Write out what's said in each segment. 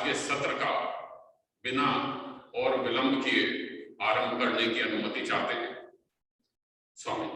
के सत्र का बिना और विलंब किए आरंभ करने की अनुमति चाहते हैं। स्वामी।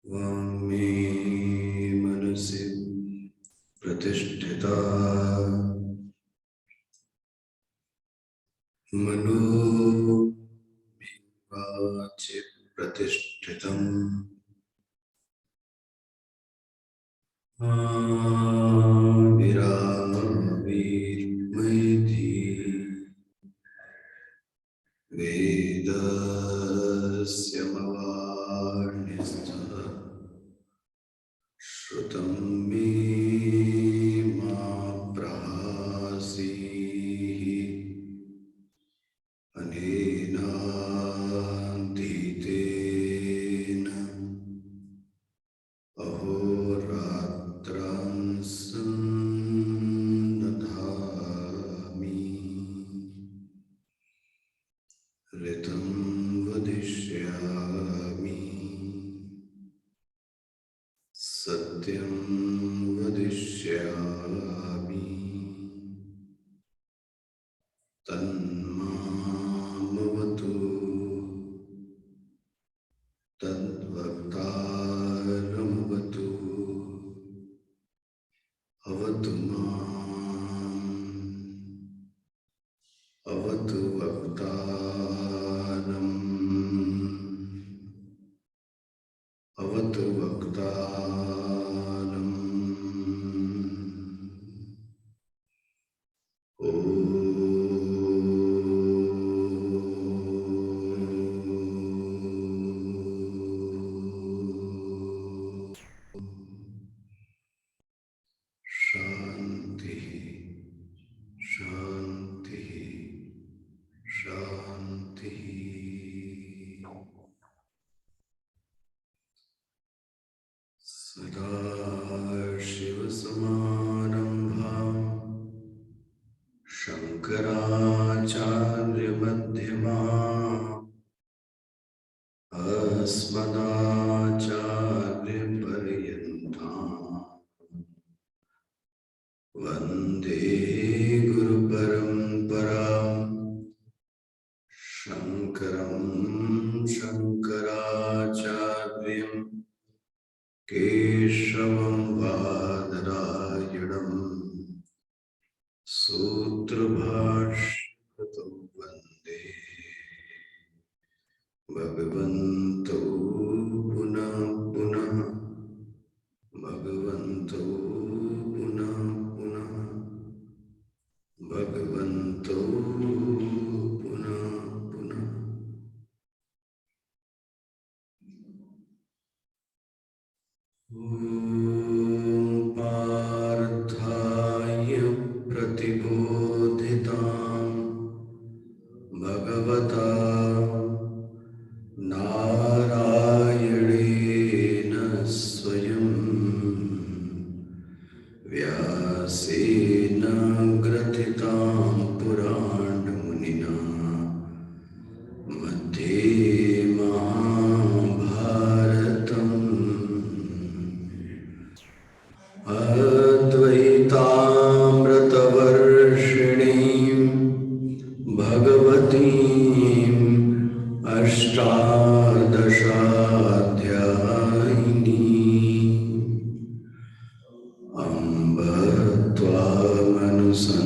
वामे मनसि प्रतिष्ठिता मनो वाचि प्रतिष्ठितम् विरामवीर्मैति वेदस्य मवाण्यस्तः श्रुतं मे मा प्रहासीः अनेनाधीतेन अहोरात्रं सन्दधामि ऋतं वदिष्यामि सत्यं वदिष्यामि तन्मामवतु तद्वक्तारमवतु अवतु माम् अवतु वक्तारम् अवतु वक्तारम् शांति शांति शांति। सदाशिवसमारम्भाम् शङ्कराचार्यमध्यमाम् अस्मदाचार्यपर्यन्ताम् वन्दे गुरुपरम्पराम् शङ्करं शङ्कराचार्यम् केशवं बादरायणं सूत्रभाष्यकृतौ वन्दे भगवन्तौ पुनः पुनः भगवन्तौ पुनः पुनः भगवन्तौ पुनः पुनः। पार्थाय प्रतिबोधितां भगवता नारायणेन स्वयं व्यासेन ग्रथितां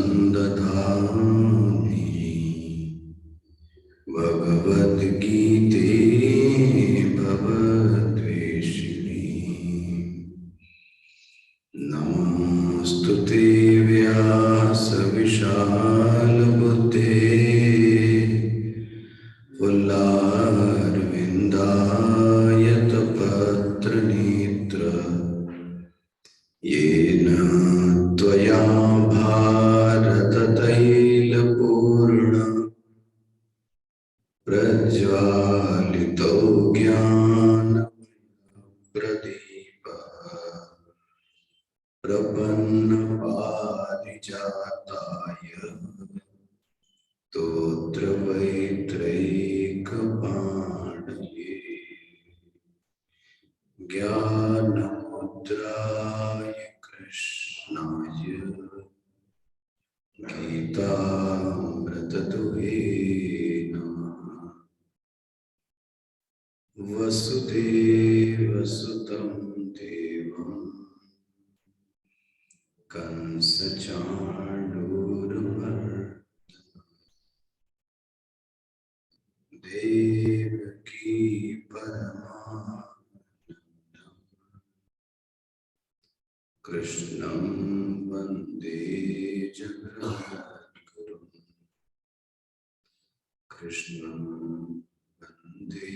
सन्दधामि भगवद्गीते भवद्वेषिणी नमोऽस्तुते व्यासविशालबुद्धे फुल्लारविन्दायतपत्रनेत्र येन त्वया भारततैलपूर्ण प्रज्वालितो ज्ञानप्रदीपः प्रपन्नपारिजाताय स्तोत्रवैत्रैकपाणये ज्ञानमुद्राय कृष्णाय गीतामृतदुहे नमः। वसुदेवसुतं देवं कंसचाणूरमर्दनं देवकी परमानन्दं कृष्णं वन्दे जगद्गुरुं कृष्णं वन्दे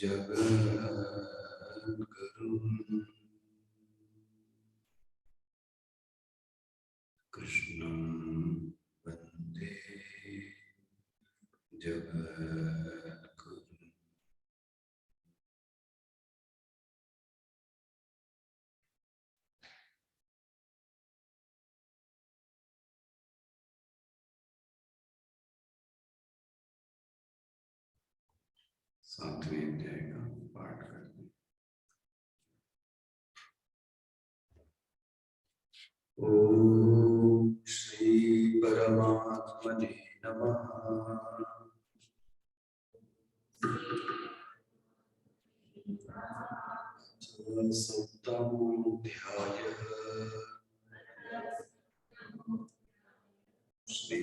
जगद्गुरुं कृष्णं वन्दे जगद्गुरुं। सातवें अध्याय का पाठ करते हैं। ओम श्री परमात्मने नमः। सप्तमोऽध्यायः। श्री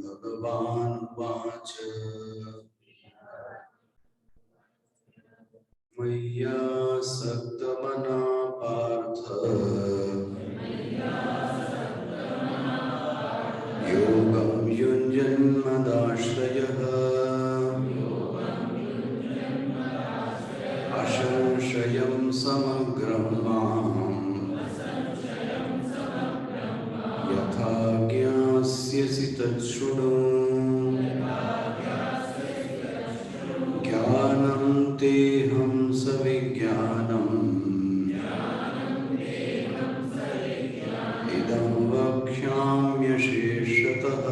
भगवानुवाच मय्यासक्तमना पार्थ योगं युञ्जन्मदाश्रयः असंशयं समग्रं माम् यथा ज्ञास्यसि तच्छृणु। ज्ञानं तेऽहं सविज्ञानम् इदं वक्ष्याम्यशेषतः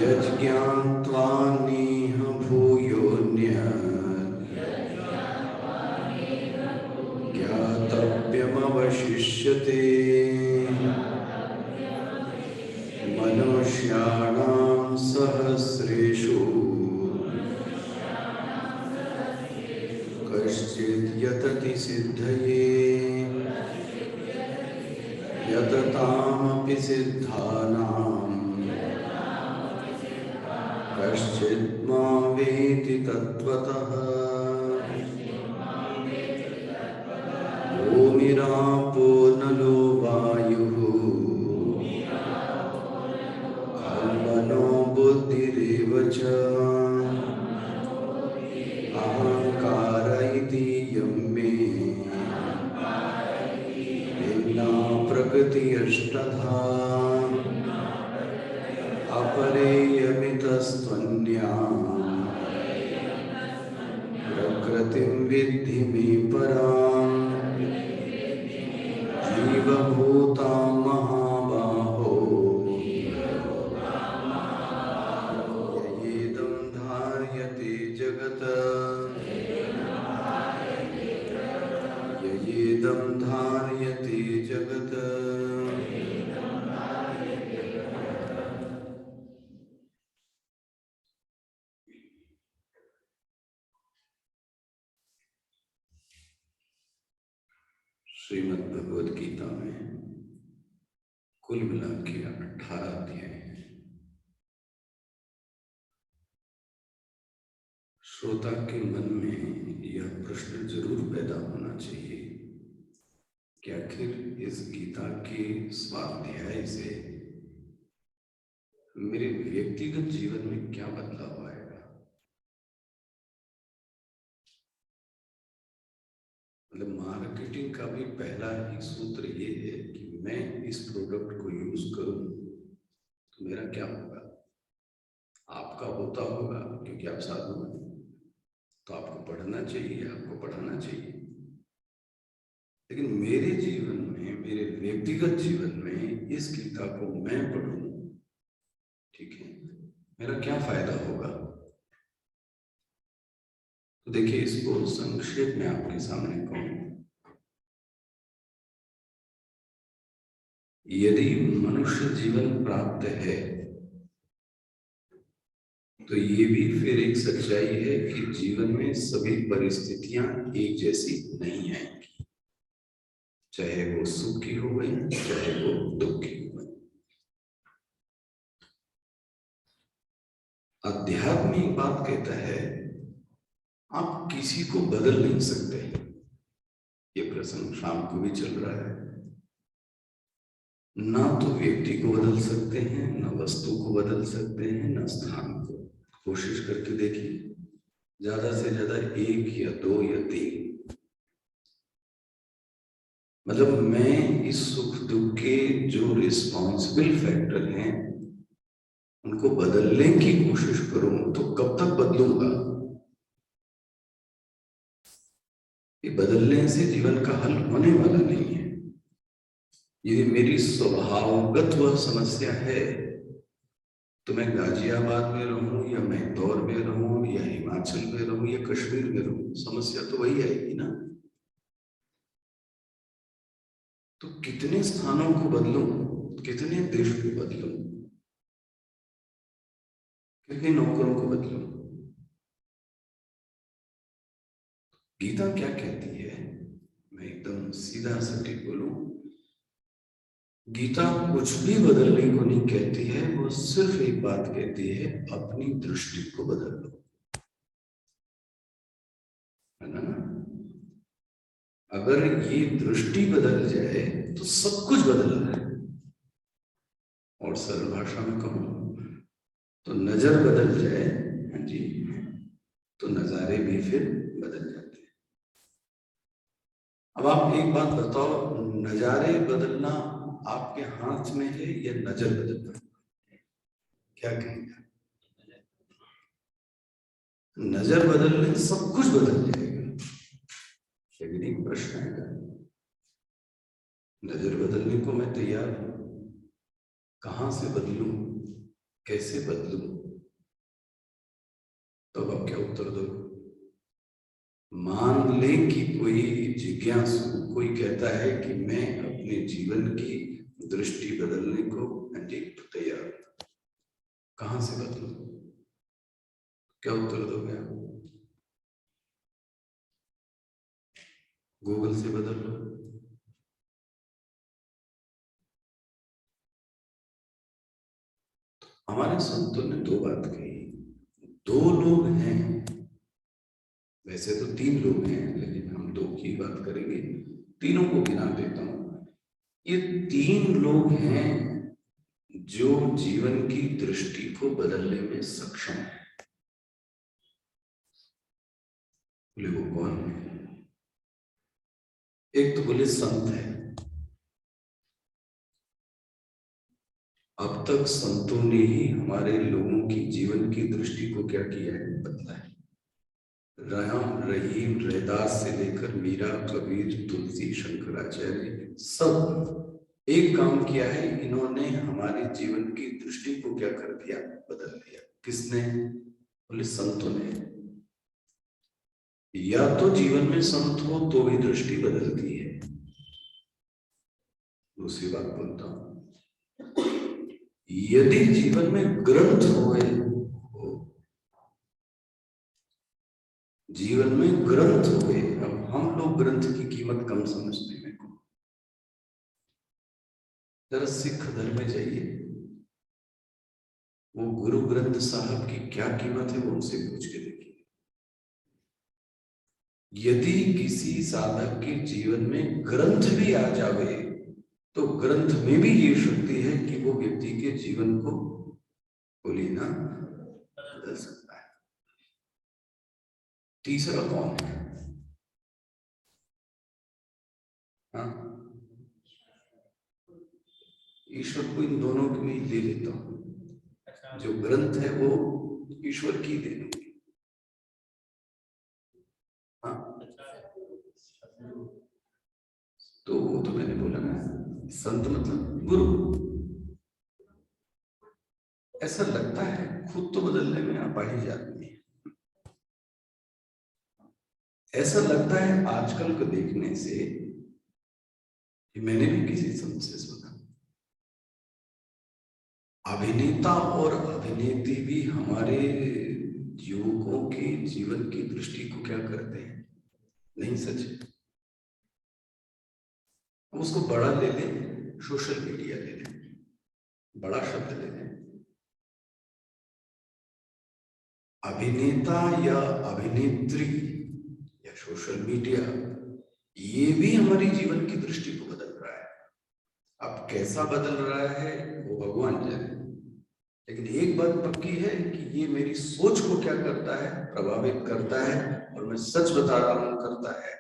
यज्ज्ञात्वा नेह भूयोऽन्यत् ज्ञातव्यमवशिष्यते। मनुष्याणां सहस्रेषु कश्चिद् यतति सिद्धये यततामपि सिद्धानां कश्चित् मां वेति तत्त्वतः। भूमिरापो नलो वायुः मनो बुद्धिरेव च अहंकार इति यं मे भिन्ना प्रकृति अष्टधा अपरेयमितस्त्वन्याम् प्रकृतिं विद्धि मे पराम् जीवभूतां महाबाहो ययेदं धार्यते जगत् ययेदं धार्यते जगत्। श्रीमद् भगवद गीता में कुल मिला के 18 अध्याय हैं। श्रोता के मन में यह प्रश्न जरूर पैदा होना चाहिए कि आखिर इस गीता के स्वाध्याय से मेरे व्यक्तिगत जीवन में क्या बदलाव आएगा। मतलब मार्केटिंग का भी पहला ही सूत्र ये है कि मैं इस प्रोडक्ट को यूज करूं तो मेरा क्या होगा। आपका होता होगा क्योंकि आप साधु हैं, तो आपको पढ़ना चाहिए, आपको पढ़ाना चाहिए। लेकिन मेरे जीवन में, मेरे व्यक्तिगत जीवन में इस गीता को मैं पढ़ूं, ठीक है, मेरा क्या फायदा होगा। तो देखिए, इसको संक्षेप में आपके सामने कहूं, यदि मनुष्य जीवन प्राप्त है तो ये भी फिर एक सच्चाई है कि जीवन में सभी परिस्थितियां एक जैसी नहीं आएंगी, चाहे वो सुख की हो गई, चाहे वो दुख की हो गई। अध्यात्म एक बात कहता है, आप किसी को बदल नहीं सकते। ये प्रसंग शाम को भी चल रहा है। ना तो व्यक्ति को बदल सकते हैं, ना वस्तु को बदल सकते हैं, ना स्थान को। कोशिश करके देखिए, ज्यादा से ज्यादा 1 या 2 या 3। मतलब मैं इस सुख दुख के जो रिस्पॉन्सिबल फैक्टर हैं उनको बदलने की कोशिश करूं तो कब तक बदलूंगा। ये बदलने से जीवन का हल होने वाला नहीं है। यदि मेरी स्वभावगत वह समस्या है तो मैं गाजियाबाद में रहूं या मैं इंदौर में रहूं या हिमाचल में रहूं या कश्मीर में रहूं, समस्या तो वही आएगी ना। तो कितने स्थानों को बदलूं, कितने देश को बदलूं, कितने नौकरों को बदलूं। गीता क्या कहती है, मैं एकदम सीधा सटीक बोलूं, गीता कुछ भी बदलने को नहीं कहती है, वो सिर्फ एक बात कहती है, अपनी दृष्टि को बदल लो, है ना। अगर ये दृष्टि बदल जाए तो सब कुछ बदल रहा है। और सरल भाषा में कहूं तो नजर बदल जाए, हाँ जी, तो नजारे भी फिर बदल जाते हैं। अब आप एक बात बताओ, नजारे बदलना आपके हाथ में है या नजर बदलना? क्या कहेंगे? नजर बदलने सब कुछ बदल जाएगा। लेकिन एक प्रश्न है, नजर बदलने को मैं तैयार हूं, कहां से बदलूं, कैसे बदलूं? तो आप क्या उत्तर दो? मान ले कि कोई जिज्ञासु, कोई कहता है कि मैं अपने जीवन की दृष्टि बदलने को तैयार हूं, कहां से बदलूं? क्या उत्तर दोगे आप? गूगल से बदल लो। हमारे संतों ने 2 बात कही। 2 लोग हैं, वैसे तो 3 लोग हैं, लेकिन हम 2 की बात करेंगे, तीनों को गिना देता हूं। ये 3 लोग हैं जो जीवन की दृष्टि को बदलने में सक्षम है। बोले वो कौन है? एक तो बोले संत है। अब तक संतों ने ही हमारे लोगों की जीवन की दृष्टि को क्या किया है? बदला है। राम रहीम रैदास से लेकर मीरा, कबीर, तुलसी, शंकराचार्य, सब एक काम किया है, इन्होंने हमारे जीवन की दृष्टि को क्या कर दिया? बदल दिया। किसने? बोले संतों ने। या तो जीवन में संत हो तो भी दृष्टि बदलती है। दूसरी बात बोलता हूं, यदि जीवन में ग्रंथ होए, जीवन में ग्रंथ हुए। अब हम लोग ग्रंथ की कीमत कम समझते हैं, जरा सिख धर्म में जाइए, वो गुरु ग्रंथ साहब की क्या कीमत है वो उनसे पूछ के देखिए। यदि किसी साधक के जीवन में ग्रंथ भी आ जावे तो ग्रंथ में भी ये शक्ति है कि वो व्यक्ति के जीवन को बोली ना बदल सकता है। तीसरा कौन है? हाँ, ईश्वर को इन दोनों में ही ले लेता हूं। जो ग्रंथ है वो ईश्वर की देन होगी। हाँ, तो वो तो मैंने बोला ना, संत मतलब गुरु। ऐसा लगता है खुद तो बदलने में अपाहिज आदमी है। ऐसा लगता है आजकल को देखने से, मैंने भी किसी संत से सुना, अभिनेता और अभिनेत्री भी हमारे युवकों के जीवन की दृष्टि को क्या करते हैं? नहीं सच। हम उसको बड़ा ले लें, सोशल मीडिया ले लें, बड़ा शब्द ले लें। अभिनेता या अभिनेत्री या सोशल मीडिया, ये भी हमारी जीवन की दृष्टि को बदल रहा है। अब कैसा बदल रहा है वो भगवान जाने, लेकिन एक बात पक्की है कि ये मेरी सोच को क्या करता है? प्रभावित करता है। और मैं सच बता रहा हूं, करता है।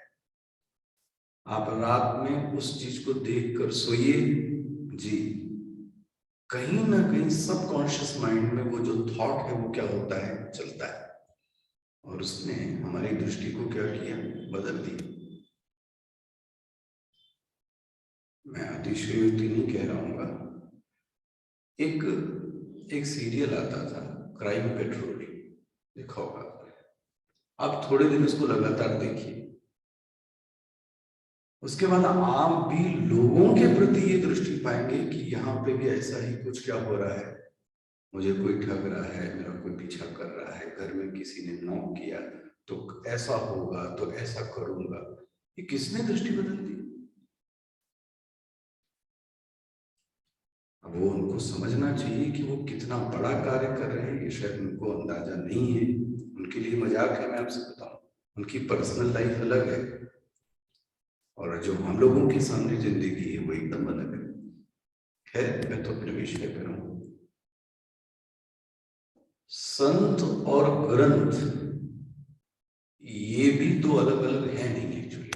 आप रात में उस चीज को देखकर सोइए जी, कहीं ना कहीं सबकॉन्शियस माइंड में वो जो थॉट है वो क्या होता है? चलता है। और उसने हमारी दृष्टि को क्या किया? बदल दिया। मैं अतिशयोक्ति नहीं कह रहा हूँ। एक सीरियल आता था, क्राइम पेट्रोल, देखा होगा। आप थोड़े दिन उसको लगातार देखिए, उसके बाद आप भी लोगों के प्रति ये दृष्टि पाएंगे कि यहाँ पे भी ऐसा ही कुछ क्या हो रहा है। मुझे कोई ठग रहा है, मेरा कोई पीछा कर रहा है, घर में किसी ने नॉक किया तो ऐसा होगा, तो ऐसा करूंगा। ये किसने दृष्टि बदल दी? अब वो उनको समझना चाहिए कि वो कितना बड़ा कार्य कर रहे हैं, ये शायद उनको अंदाजा नहीं है। उनके लिए मजाक है, मैं आपसे बताऊं। उनकी पर्सनल लाइफ अलग है और जो हम लोगों के सामने जिंदगी है वो एकदम अलग है। खैर, मैं तो अपने विषय पर हूं। संत और ग्रंथ ये भी दो अलग अलग है नहीं एक्चुअली।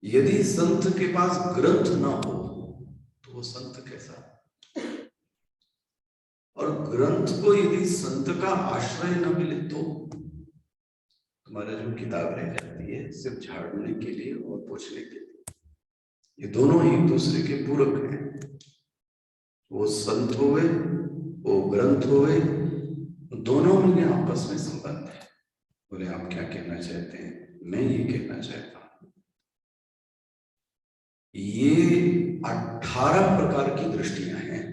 यदि संत के पास ग्रंथ ना हो तो वो संत कैसा? और ग्रंथ को यदि संत का आश्रय न मिले तो तुम्हारा जो किताब रह जाती है सिर्फ झाड़ने के लिए और पोछने के लिए। ये दोनों ही दूसरे के पूरक हैं। वो संत होवे, वो ग्रंथ होवे, दोनों में आपस में संबंध है। बोले आप क्या कहना चाहते हैं? मैं ये कहना चाहता हूं, ये 18 प्रकार की दृष्टियां हैं।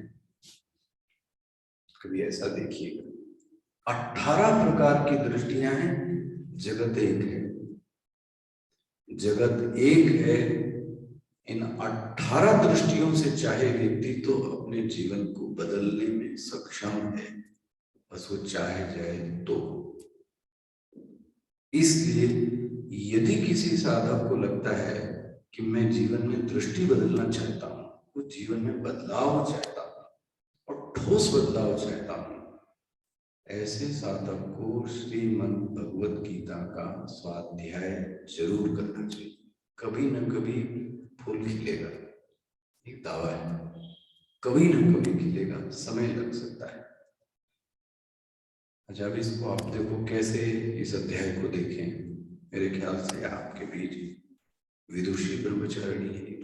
कभी ऐसा देखिएगा, 18 प्रकार की दृष्टियां हैं। जगत एक है, जगत एक है। इन 18 दृष्टियों से चाहे व्यक्ति तो अपने जीवन को बदलने में सक्षम है, बस वो चाहे जाए तो। इसलिए यदि किसी साधक को लगता है कि मैं जीवन में दृष्टि बदलना चाहता हूं, वो जीवन में बदलाव चाहता हूं और ठोस बदलाव चाहता हूं, ऐसे साधक को श्रीमद् भगवत गीता का स्वाध्याय जरूर करना चाहिए। कभी न कभी फूल खिलेगा, एक दावा है, कभी न कभी खिलेगा, समय लग सकता है। अच्छा, अब इसको आप देखो कैसे इस अध्याय को देखें। मेरे ख्याल से आपके बीच विदुषी ब्रह्मचारिणी है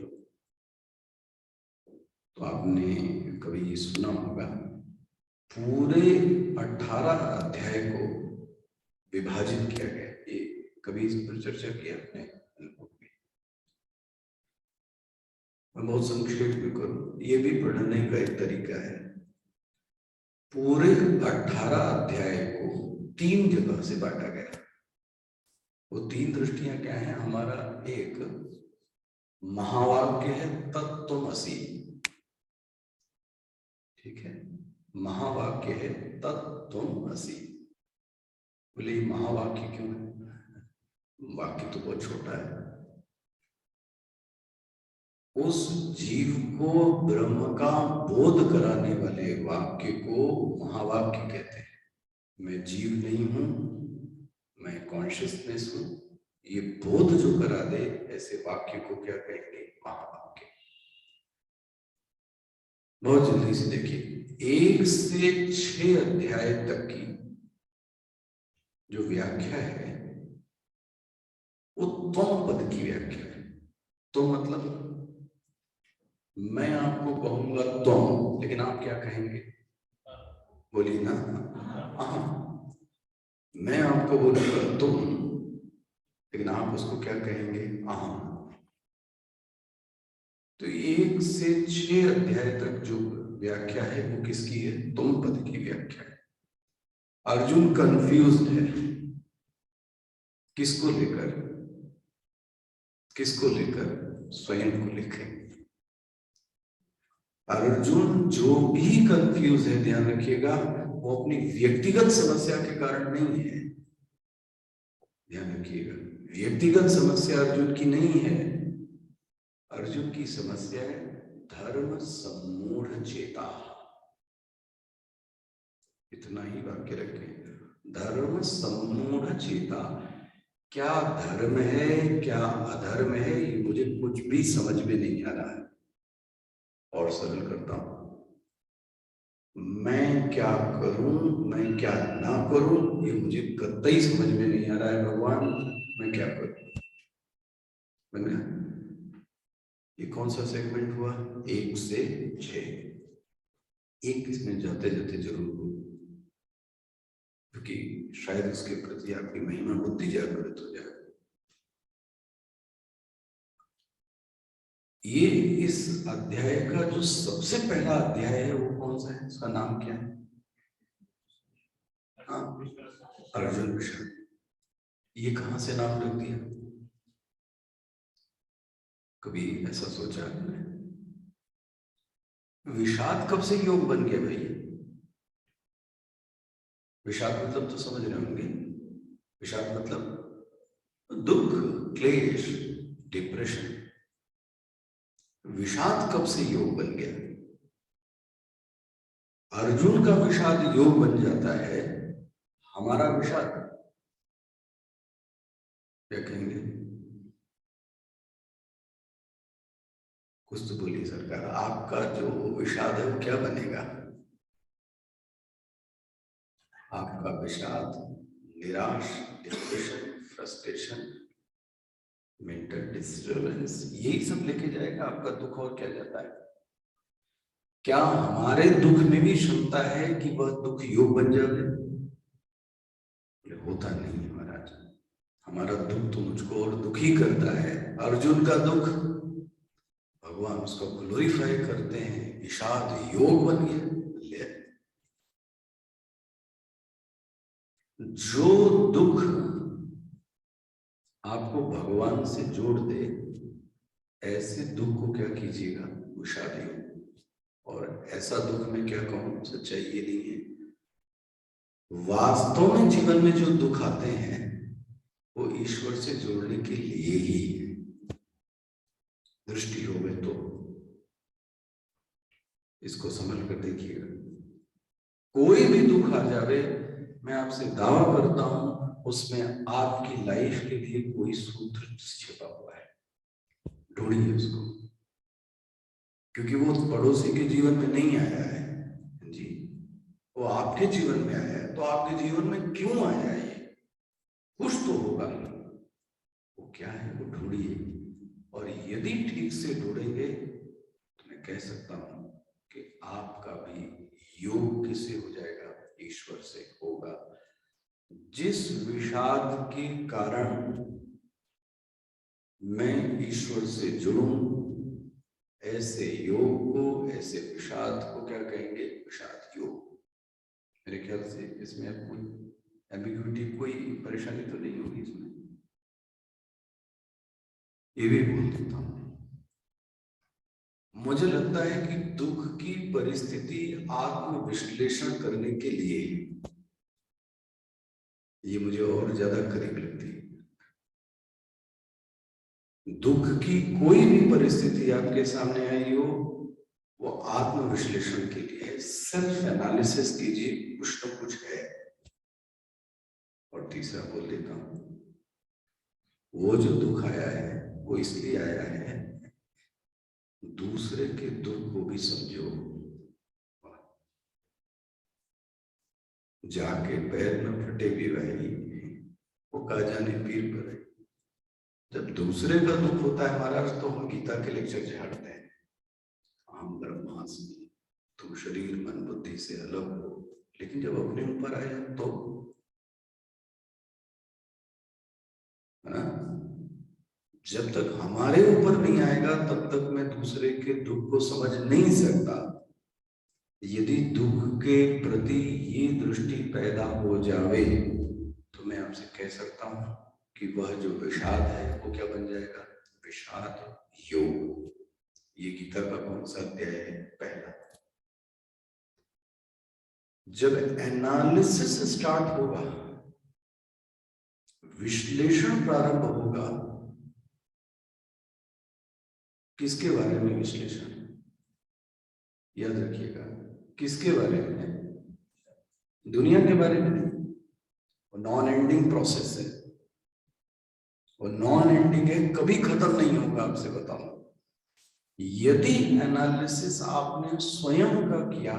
तो आपने कभी ये सुना होगा, पूरे 18 अध्याय को विभाजित किया गया। ये कभी इस पर चर्चा की आपने? मैं बहुत संक्षेप में करूं, ये भी पढ़ने का एक तरीका है। पूरे 18 अध्याय को 3 जगह से बांटा गया। 3 दृष्टियां क्या है? हमारा एक महावाक्य है तत्त्वमसि, ठीक है, महावाक्य है तत्त्वमसि। बोले ये महावाक्य क्यों है? वाक्य तो बहुत छोटा है। उस जीव को ब्रह्म का बोध कराने वाले वाक्य को महावाक्य कहते हैं। मैं जीव नहीं हूं, मैं कॉन्शियसनेस हूं, ये बोध जो करा दे, ऐसे वाक्य को क्या कहेंगे? महावाक्य। बहुत जल्दी से देखिए, 1 से 6 अध्याय तक की जो व्याख्या है वो त्वम पद की व्याख्या है। तो मतलब मैं आपको कहूंगा तुम, लेकिन आप क्या कहेंगे? बोलिए ना, हाँ। मैं आपको बोलूंगा तुम, लेकिन आप उसको क्या कहेंगे? अहम। तो 1 से 6 अध्याय तक जो व्याख्या है वो किसकी है? तुम पद की व्याख्या है। अर्जुन कंफ्यूज्ड है, किसको लेकर? किसको लेकर? स्वयं को लेकर। अर्जुन जो भी कंफ्यूज है, ध्यान रखिएगा, वो अपनी व्यक्तिगत समस्या के कारण नहीं है। ध्यान रखिएगा, व्यक्तिगत समस्या अर्जुन की नहीं है। अर्जुन की समस्या है धर्म सम्मूढ़ चेता। इतना ही वाक्य रखें, धर्म सम्मूढ़ चेता। क्या धर्म है, क्या अधर्म है, ये मुझे कुछ भी समझ में नहीं आ रहा है। और सरल करता हूं, मैं क्या करूं, मैं क्या ना करूं, ये मुझे कतई समझ में नहीं आ रहा है। भगवान, मैं क्या करूं? बन गया? ये कौन सा सेगमेंट हुआ? 1 से 6। एक इसमें जाते जाते जरूर हो, क्योंकि शायद उसके प्रति आपकी महिमा बुद्धि जागृत हो जाए। ये इस अध्याय का जो सबसे पहला अध्याय है वो कौन सा है? उसका नाम क्या है? हाँ, अर्जुन विषाद। ये कहां से नाम रख दिया? कभी ऐसा सोचा आपने? विषाद कब से योग बन गया भाई? विषाद मतलब तो समझ रहे होंगे। विषाद मतलब दुख, क्लेश, डिप्रेशन। विषाद कब से योग बन गया? अर्जुन का विषाद योग बन जाता है, हमारा विषाद क्या कहेंगे? कुछ तो बोलिए सरकार, आपका जो विषाद है वो क्या बनेगा? आपका विषाद निराश, डिप्रेशन, फ्रस्ट्रेशन, मेंटल डिस्टर्बेंस, यही सब लेके जाएगा आपका दुख। और क्या जाता है? क्या हमारे दुख में भी क्षमता है कि वह दुख योग बन जाए? होता नहीं है महाराज। हमारा दुख तो मुझको और दुखी करता है। अर्जुन का दुख, भगवान उसको ग्लोरीफाई करते हैं, विषाद योग बन गया। जो दुख आपको भगवान से जोड़ दे, ऐसे दुख को क्या कीजिएगा? विषाद योग। और ऐसा दुख मैं क्या कहूं, सच्चाई ये नहीं है। वास्तव में जीवन में जो दुख आते हैं वो ईश्वर से जोड़ने के लिए ही है। दृष्टि हो गए तो इसको समझ कर देखिएगा। कोई भी दुख आ जावे, मैं आपसे दावा करता हूं उसमें आपकी लाइफ के लिए कोई सूत्र छिपा हुआ है। ढूंढिए उसको, क्योंकि वो पड़ोसी के जीवन में नहीं आया है जी, वो आपके जीवन में आया है। तो आपके जीवन में क्यों आया है? कुछ तो होगा, वो क्या है वो ढूंढिए। और यदि ठीक से ढूंढेंगे तो मैं कह सकता हूं कि आपका भी योग किससे हो जाएगा? ईश्वर से होगा। जिस विषाद के कारण मैं ईश्वर से जुड़ूं, ऐसे योग को, ऐसे विषाद को क्या कहेंगे? विषाद योग। मेरे ख्याल से इसमें अब कोई एम्बिग्युइटी, कोई परेशानी तो नहीं होगी इसमें। ये भी बोल देता हूं, मुझे लगता है कि दुख की परिस्थिति आत्म विश्लेषण करने के लिए ये मुझे और ज्यादा करीब लगती है। दुख की कोई भी परिस्थिति आपके सामने आई हो, वो आत्म विश्लेषण के लिए है। सेल्फ एनालिसिस कीजिए, कुछ न कुछ है। और तीसरा बोल देता हूं, वो जो दुख आया है वो इसलिए आया है दूसरे के दुख को भी समझो। जाके पैर में फटे भी भाई, वो कहा जाने पीर पर है। जब दूसरे का दुख होता है महाराज, तो हम गीता के लेक्चर झाड़ते हैं, हम ब्रह्मास्मि, तुम शरीर मन बुद्धि से अलग हो। लेकिन जब अपने ऊपर आया तो है ना, जब तक हमारे ऊपर नहीं आएगा तब तक मैं दूसरे के दुख को समझ नहीं सकता। यदि दुख के प्रति ये दृष्टि पैदा हो जावे तो मैं आपसे कह सकता हूं कि वह जो विषाद है वो क्या बन जाएगा? विषाद योग। ये गीता का कौन सा अध्याय है? पहला। जब एनालिसिस स्टार्ट होगा, विश्लेषण प्रारंभ होगा, किसके बारे में विश्लेषण? याद रखिएगा, किसके बारे में? दुनिया के बारे में नहीं। वो नॉन एंडिंग प्रोसेस है, वो नॉन एंडिंग है, कभी खत्म नहीं होगा। आपसे बताऊं, यदि एनालिसिस आपने स्वयं का किया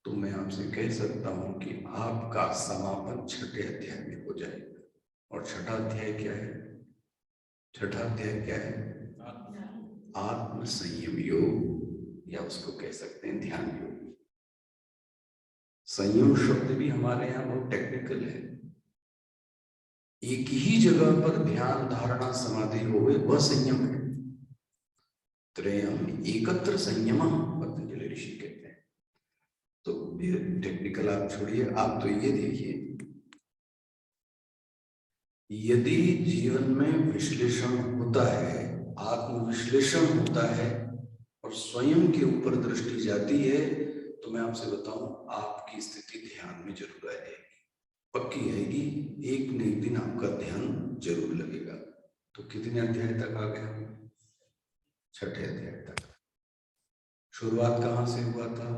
तो मैं आपसे कह सकता हूं कि आपका समापन छठे अध्याय में हो जाएगा। और छठा अध्याय क्या है? छठा अध्याय क्या है? आत्म संयम योग, या उसको कह सकते हैं ध्यान योग। संयम शब्द भी हमारे यहाँ बहुत टेक्निकल है। एक ही जगह पर ध्यान धारणा समाधि होवे, वह संयम है। त्रयम एकत्र संयम, पतंजलि ऋषि कहते हैं। तो ये टेक्निकल आप छोड़िए, आप तो ये देखिए, यदि जीवन में विश्लेषण होता है, आत्मविश्लेषण होता है और स्वयं के ऊपर दृष्टि जाती है, तो मैं आपसे बताऊं, आपकी स्थिति ध्यान में जरूर आ जाएगी, पक्की आएगी। एक न एक दिन आपका ध्यान जरूर लगेगा। तो कितने अध्याय तक आ गए? छठे अध्याय तक। शुरुआत कहां से हुआ था?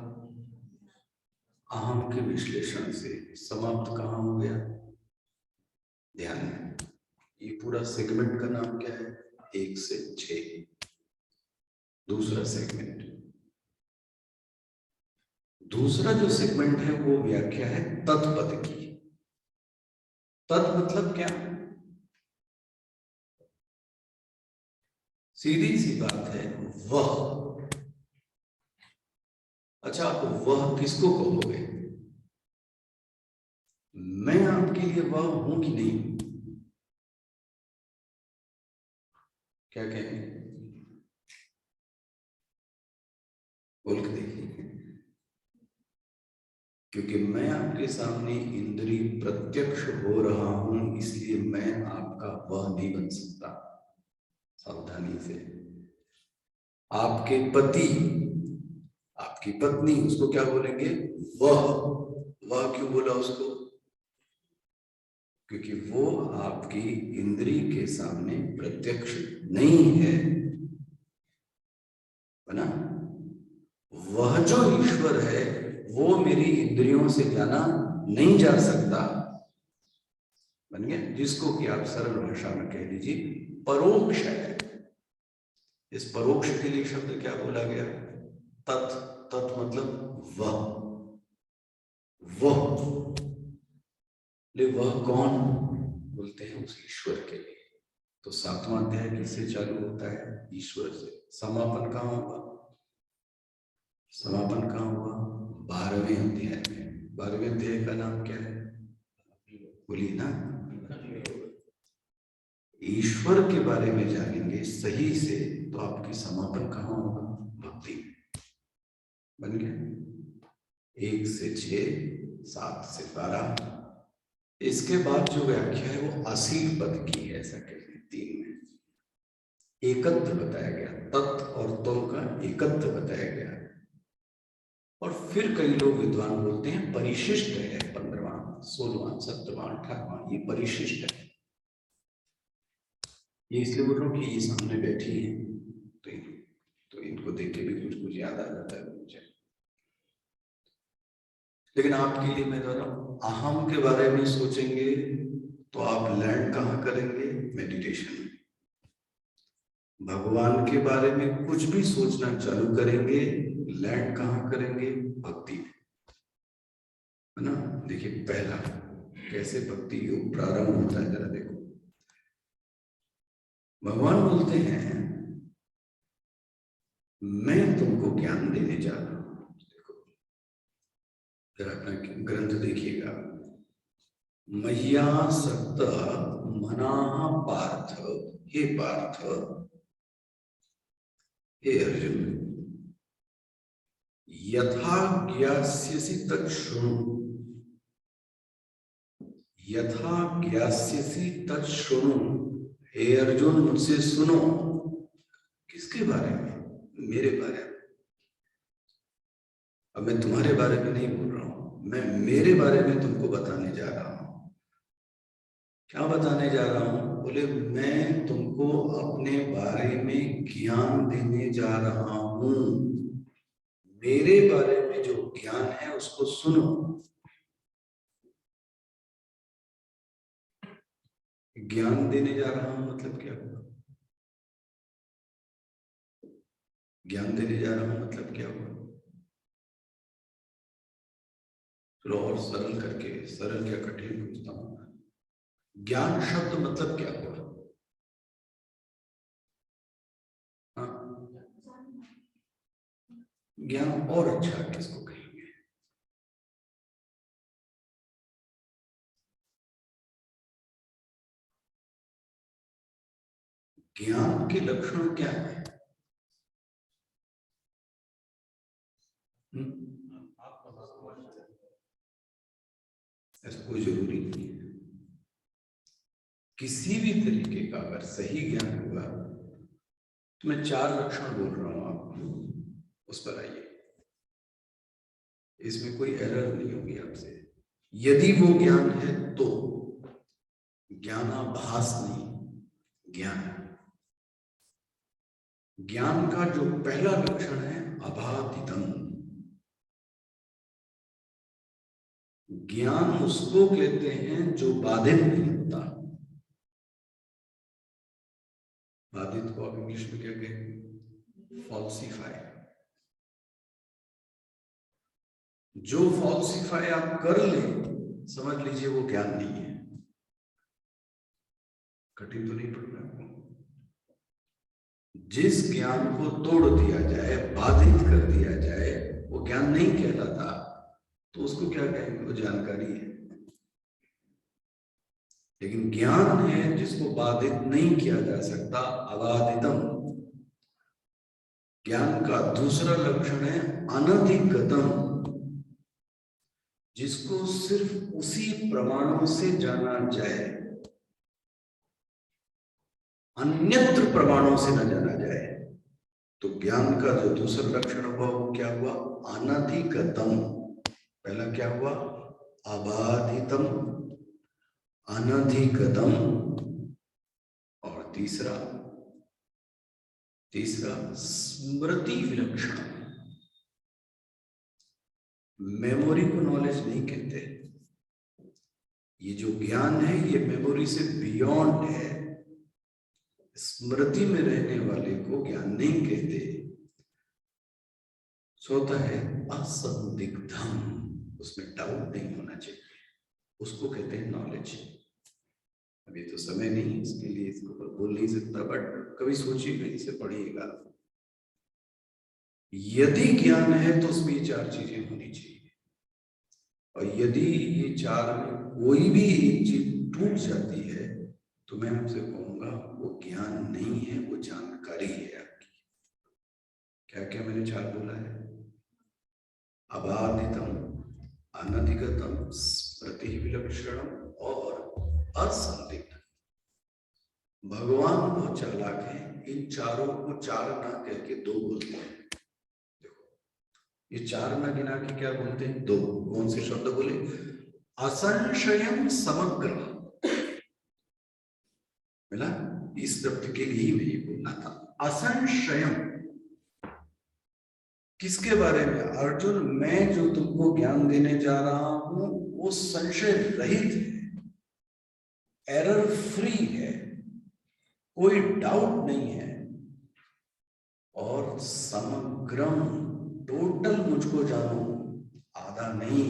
अहम के विश्लेषण से। समाप्त कहां हो गया? ध्यान में। ये पूरा सेगमेंट का नाम क्या है? 1 से 6। दूसरा सेगमेंट, दूसरा जो सेगमेंट है वो व्याख्या है तत्पद की। तत् मतलब क्या? सीधी सी बात है, वह। अच्छा, आप वह किसको कहोगे? मैं आपके लिए वह हूं कि नहीं? क्या कहेंगे? बोल के देखिए। क्योंकि मैं आपके सामने इंद्रिय प्रत्यक्ष हो रहा हूं, इसलिए मैं आपका वह नहीं बन सकता। सावधानी से। आपके पति, आपकी पत्नी, उसको क्या बोलेंगे? वह। वह क्यों बोला उसको? क्योंकि वो आपकी इंद्रिय के सामने प्रत्यक्ष नहीं है ना। वह जो ईश्वर है वो मेरी इंद्रियों से जाना नहीं जा सकता। बन गया? जिसको कि आप सरल भाषा में कह दीजिए परोक्ष है। इस परोक्ष के लिए शब्द क्या बोला गया? तत्। तत् मतलब वह। वह कौन बोलते हैं? उस ईश्वर के लिए। तो 7वां अध्याय किससे चालू होता है? ईश्वर से। समापन कहां होगा? समापन कहां होगा? 12वें अध्याय में। 12वें अध्याय का नाम क्या है? बोलिए ना। ईश्वर के बारे में जानेंगे सही से तो आपकी समापन कहां होगा? भक्ति में। बन गया? 1 से 6, 7 से 12। इसके बाद जो व्याख्या है वो 80 पद की है, ऐसा कहते हैं 3 में। एकत्व बताया गया, तत् और तुम का एकत्व बताया गया। और फिर कई लोग विद्वान बोलते हैं परिशिष्ट है 15वां 16वां 17वां 18वां, ये परिशिष्ट है। ये इसलिए बोल रहा हूँ कि ये सामने बैठी है तो इनको देख के भी कुछ कुछ याद आ जाता है मुझे। लेकिन आपके लिए मैं कह रहा हूं, अहम के बारे में सोचेंगे तो आप लैंड कहाँ करेंगे? मेडिटेशन। भगवान के बारे में कुछ भी सोचना चालू करेंगे, लैंड कहाँ करेंगे? भक्ति में, है ना। देखिए पहला कैसे भक्ति योग प्रारंभ होता है, जरा देखो। भगवान बोलते हैं मैं तुमको ज्ञान देने जा रहा हूं। देखो जरा अपना ग्रंथ देखिएगा। मह्या सक्त मना पार्थ, हे पार्थ, हे अर्जुन, यथा ज्ञास्यसि तच्छृणु, यथा ज्ञास्यसि तच्छृणु। हे अर्जुन मुझसे सुनो। किसके बारे में? मेरे बारे में। अब मैं तुम्हारे बारे में नहीं बोल रहा हूं, मैं मेरे बारे में तुमको बताने जा रहा हूं। क्या बताने जा रहा हूं? बोले मैं तुमको अपने बारे में ज्ञान देने जा रहा हूं। मेरे बारे में जो ज्ञान है उसको सुनो। ज्ञान देने जा रहा हूं मतलब क्या हुआ? ज्ञान देने जा रहा हूं मतलब क्या हुआ? चलो और सरल करके, सरल क्या कठिन पूछता हूं। ज्ञान शब्द मतलब क्या हुआ? हाँ, ज्ञान और अच्छा किसको कहेंगे? ज्ञान के लक्षण क्या है? ऐसा कोई जरूरी नहीं है। किसी भी तरीके का अगर सही ज्ञान होगा तो मैं 4 लक्षण बोल रहा हूं आपको, उस पर आइए। इसमें कोई एरर नहीं होगी आपसे। यदि वो ज्ञान है तो ज्ञानाभास नहीं, ज्ञान। ज्ञान का जो पहला लक्षण है अबाधितम। ज्ञान उसको कहते हैं जो बाधित नहीं होता। बाधित को आप इंग्लिश में क्या कहेंगे? फॉल्सिफाई। जो फॉल्सिफाई आप कर ले, समझ लीजिए वो ज्ञान नहीं है। कठिन तो नहीं पड़ रहा आपको? जिस ज्ञान को तोड़ दिया जाए, बाधित कर दिया जाए, वो ज्ञान नहीं कहलाता। तो उसको क्या कहेंगे? वो जानकारी है। लेकिन ज्ञान है जिसको बाधित नहीं किया जा सकता, अबाधितम। ज्ञान का दूसरा लक्षण है अनधिगतम, जिसको सिर्फ उसी प्रमाणों से जाना जाए, अन्यत्र प्रमाणों से न जाना जाए। तो ज्ञान का जो दूसरा लक्षण हुआ वो क्या हुआ? अनधिगतम। पहला क्या हुआ? अबाधितम, अनधिगतम। और तीसरा स्मृति विलक्षण। मेमोरी को नॉलेज नहीं कहते। ये जो ज्ञान है ये मेमोरी से बियॉन्ड है। स्मृति में रहने वाले को ज्ञान नहीं कहते। सोता है असंदिग्धम, उसमें डाउट नहीं होना चाहिए, उसको कहते हैं नॉलेज। अभी तो समय नहीं इसके लिए, इसको बोल नहीं सकता, बट कभी सोचिएगा, इसे पढ़िएगा। यदि ज्ञान है तो उसमें ये 4 चीजें होनी चाहिए। और यदि ये 4 में कोई भी एक चीज टूट जाती है तो मैं आपसे कहूंगा वो ज्ञान नहीं है, वो जानकारी है आपकी। क्या क्या मैंने 4 बोला है? अबाधितम, अनधिगतम, स्मृति विलक्षणम और असंदिग्ध। भगवान बहुत चालाक है, इन चारों को चार ना कह के दो बोलते हैं। देखो, ये चार ना गिना के क्या बोलते हैं? दो। कौन से शब्द बोले? असंशयम समग्र। मिला? इस शब्द के लिए मैं ये बोलना था, असंशयम। किसके बारे में? अर्जुन, मैं जो तुमको ज्ञान देने जा रहा हूं वो संशय रहित है, एरर फ्री है, कोई डाउट नहीं है, और समग्रम, टोटल मुझको जानो, आधा नहीं।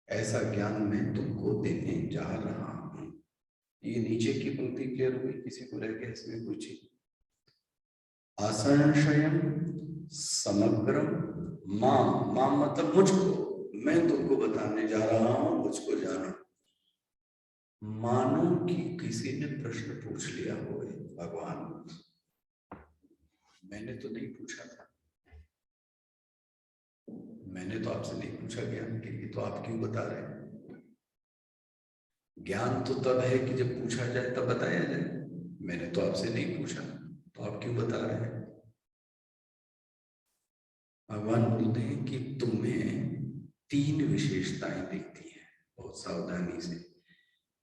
ऐसा ज्ञान मैं तुमको देने जा रहा हूं। ये नीचे की पंक्ति क्लियर हुई? किसी को रह गया इसमें पूछिए। असंशयम समग्रम मां मतलब मुझको, मैं तुमको बताने जा रहा हूं, मुझको जानो। मानो कि किसी ने प्रश्न पूछ लिया हो, भगवान मैंने तो नहीं पूछा था, मैंने तो आपसे नहीं पूछा ज्ञान के लिए, तो आप क्यों बता रहे हैं? ज्ञान तो तब है कि जब पूछा जाए तब बताया जाए। मैंने तो आपसे नहीं पूछा, तो आप क्यों बता रहे हैं? भगवान बोलते हैं कि तुम्हें तीन विशेषताएं दिखती हैं, बहुत सावधानी से।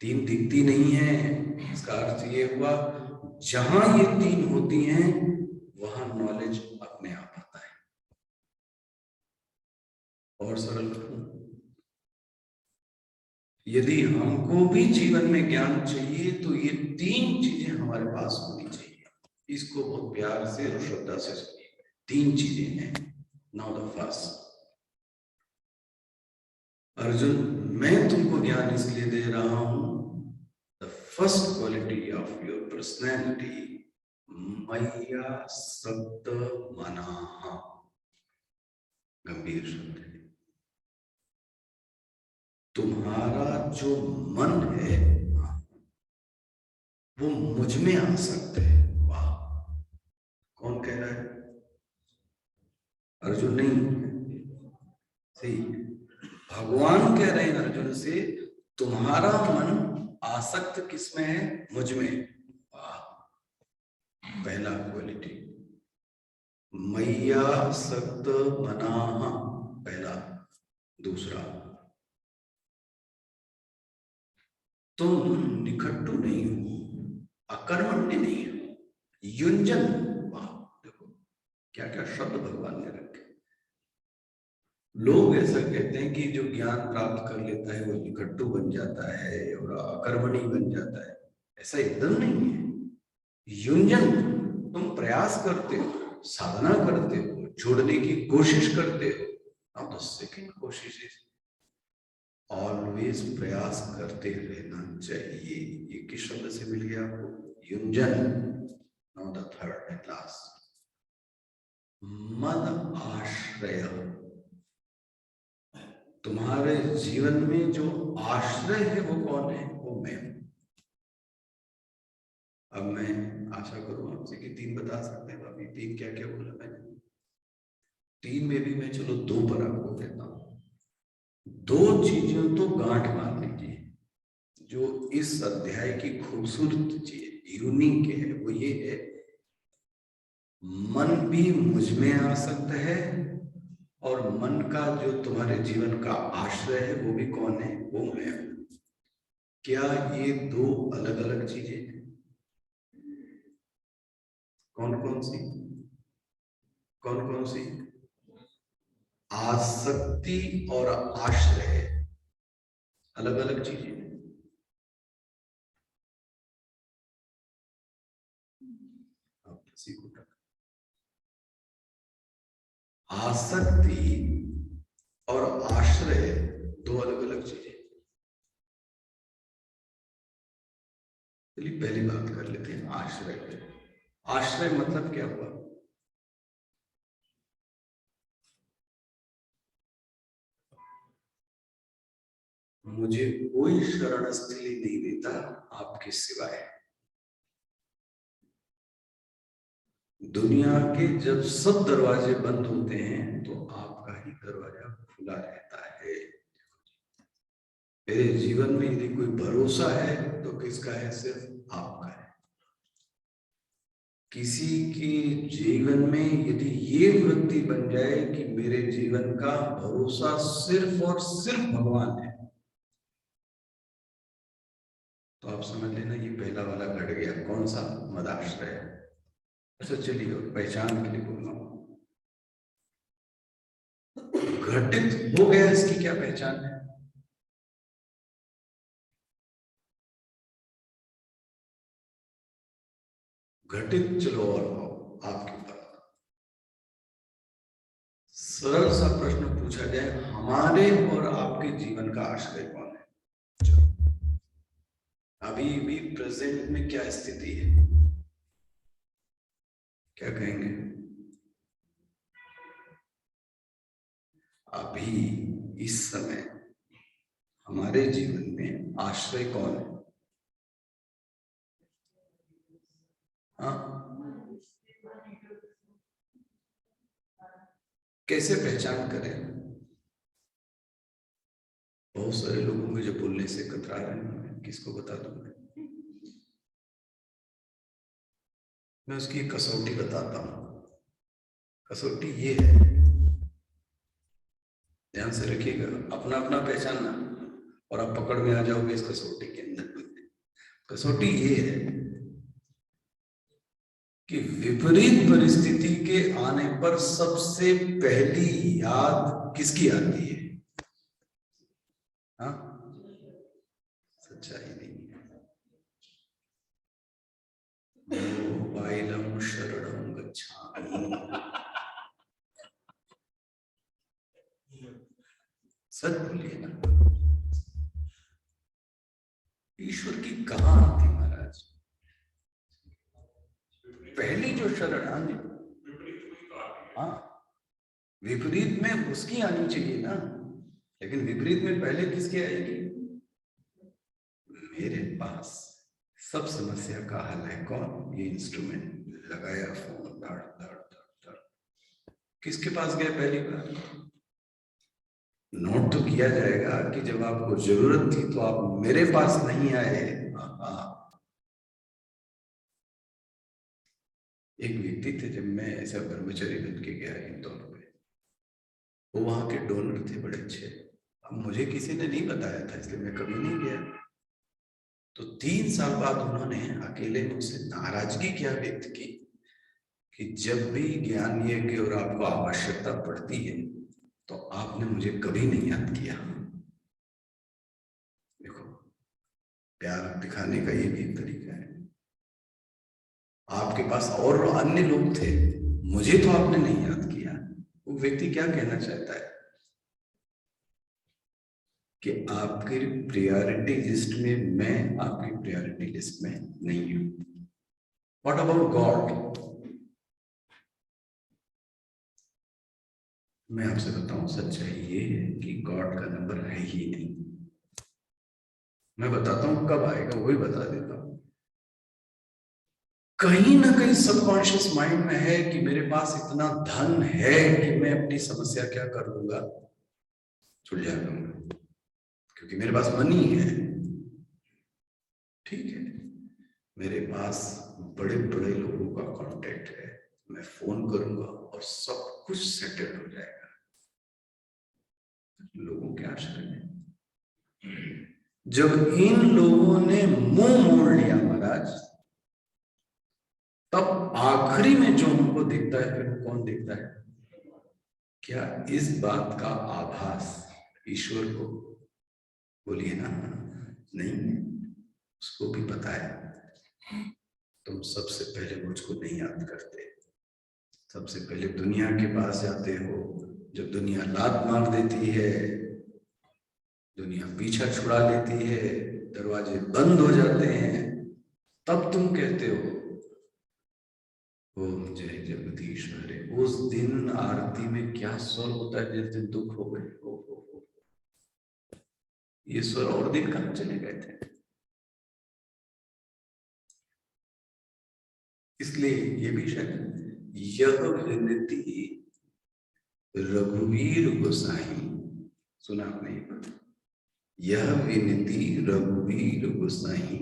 तीन दिखती नहीं है, इसका अर्थ ये हुआ जहां ये तीन होती हैं वहां नॉलेज अपने आप आता है। और सरल करूं, यदि हमको भी जीवन में ज्ञान चाहिए तो ये तीन चीजें हमारे पास होनी चाहिए। इसको बहुत प्यार से और श्रद्धा से सुनिए। तीन चीजें हैं। नाउ द फर्स्ट, अर्जुन, मैं तुमको ज्ञान इसलिए दे रहा हूं, the first quality of your personality, मैया सप्त मनाहा। गंभीर शब्द है। तुम्हारा जो मन है वो मुझ में आ सकता है। वाह, कौन कह रहा है? अर्जुन नहीं, सही, भगवान कह रहे हैं अर्जुन से, तुम्हारा मन आसक्त किसमें है? मुझ में। वाह, पहला क्वालिटी, मैया सक्त मनाहा, पहला। दूसरा, तुम निकट्टु नहीं हो, अकर्मण्य नहीं हो, युंजन। वाह, देखो क्या क्या शब्द भगवान ने रखे। लोग ऐसा कहते हैं कि जो ज्ञान प्राप्त कर लेता है वो निकट्टु बन जाता है और अकर्मणी बन जाता है। ऐसा एकदम नहीं है। युंजन, तुम प्रयास करते हो, साधना करते हो, जोड़ने की कोशिश करते हो। अब द सेकंड कोशिश इज ऑलवेज प्रयास करते रहना चाहिए। ये किस शब्द से मिल गया आपको? युंजन। Now the third and last, मद आश्रय। तुम्हारे जीवन में जो आश्रय है वो कौन है? वो मैं हूं। अब मैं आशा करूं आपसे कि तीन बता सकते हैं। अभी तीन क्या क्या बोला मैंने? तीन में भी मैं चलो दो पर आपको कहता हूं। दो चीजों तो गांठ बांध लीजिए जो इस अध्याय की खूबसूरत चीज यूनिक है, वो ये है, मन भी मुझ में आ सकता है और मन का जो तुम्हारे जीवन का आश्रय है वो भी कौन है? वो मैं हूं। क्या ये दो अलग अलग चीजें हैं? कौन कौन सी? कौन कौन सी? आसक्ति और आश्रय अलग अलग चीजें हैं। आप किसी को आसक्ति और आश्रय दो अलग अलग चीजें। चलिए पहली बात कर लेते हैं आश्रय पे। आश्रय मतलब क्या हुआ? मुझे कोई शरण स्थली नहीं देता आपके सिवाय। दुनिया के जब सब दरवाजे बंद होते हैं तो आपका ही दरवाजा खुला रहता है। मेरे जीवन में यदि कोई भरोसा है तो किसका है? सिर्फ आपका है। किसी के जीवन में यदि ये वृत्ति बन जाए कि मेरे जीवन का भरोसा सिर्फ और सिर्फ भगवान है, तो आप समझ लेना ये पहला वाला घट गया। कौन सा? मदाश्रय। अच्छा चलिए, पहचान के लिए बोल रहा हूं, घटित हो गया, इसकी क्या पहचान है? घटित, चलो और आपके ऊपर सरल सा प्रश्न पूछा जाए, हमारे और आपके जीवन का आश्रय कौन है? अभी भी प्रेजेंट में क्या स्थिति है? क्या कहेंगे? अभी इस समय हमारे जीवन में आश्रय कौन है? हाँ, कैसे पहचान करें? बहुत सारे लोगों मुझे बोलने से कतरा रहे हैं, किसको बता दूं मैं उसकी कसौटी बताता हूं। कसौटी ये है, ध्यान से रखिएगा, अपना अपना पहचानना, और आप पकड़ में आ जाओगे इस कसौटी के अंदर। कसौटी ये है कि विपरीत परिस्थिति के आने पर सबसे पहली याद किसकी आती है? हाँ, सच्चाई नहीं है। मोबाइलम शरणं गच्छामि, सच बोलिए ना। ईश्वर की कहां आती महाराज? पहली जो शरण आनी, हाँ, विपरीत में उसकी आनी चाहिए ना, लेकिन विपरीत में पहले किसकी आएगी? मेरे पास सब समस्या का हल है। कौन? ये इंस्ट्रूमेंट लगाया, फोन धड़ धड़ धड़ धड़, किसके पास गया पहली बार? नोट तो किया जाएगा कि जब आपको जरूरत थी तो आप मेरे पास नहीं आए। एक व्यक्ति थे, जब मैं ऐसा ब्रह्मचारी बन के गया इंदौर पे, वो वहां के डोनर थे, बड़े अच्छे। अब मुझे किसी ने नहीं बताया था, इसलिए मैं कभी नहीं गया। तो 3 साल बाद उन्होंने अकेले मुझसे नाराजगी क्या व्यक्त की कि जब भी ज्ञान यज्ञ और आपको आवश्यकता पड़ती है तो आपने मुझे कभी नहीं याद किया। देखो, प्यार दिखाने का ये भी एक तरीका है। आपके पास और अन्य लोग थे, मुझे तो आपने नहीं याद किया। वो व्यक्ति क्या कहना चाहता है कि आपकी प्रायोरिटी लिस्ट में मैं आपकी प्रायोरिटी लिस्ट में नहीं हूं। What about God? मैं आपसे बताऊं, सच्चाई ये है कि गॉड का नंबर है ही नहीं। मैं बताता हूं कब आएगा, वही बता देता हूं। कहीं ना कहीं सबकॉन्शियस माइंड में है कि मेरे पास इतना धन है कि मैं अपनी समस्या क्या कर लूंगा, सुलझा लूंगा, क्योंकि मेरे पास मनी है। ठीक है, मेरे पास बड़े बड़े लोगों का कांटेक्ट है, मैं फोन करूंगा और सब कुछ सेटल हो जाएगा। लोगों के आश्रय में जब इन लोगों ने मुंह मोड़ लिया महाराज, तब आखिरी में जो हमको देखता है, फिर वो कौन देखता है? क्या इस बात का आभास ईश्वर को? बोलिए ना। नहीं, उसको भी पता है तुम सबसे पहले मुझको नहीं याद करते, सबसे पहले दुनिया के पास जाते हो। जब दुनिया लात मार देती है, दुनिया पीछा छुड़ा लेती है, दरवाजे बंद हो जाते हैं, तब तुम कहते हो ओम जय जगदीश हरे। उस दिन आरती में क्या स्वर होता है जिस दिन दुख हो गए? हो ये स्वर और दिन कहां चले गए थे? इसलिए ये भी शायद यह विनती रघुवीर गोसाई, सुना आपने? यह विनती रघुवीर गोसाई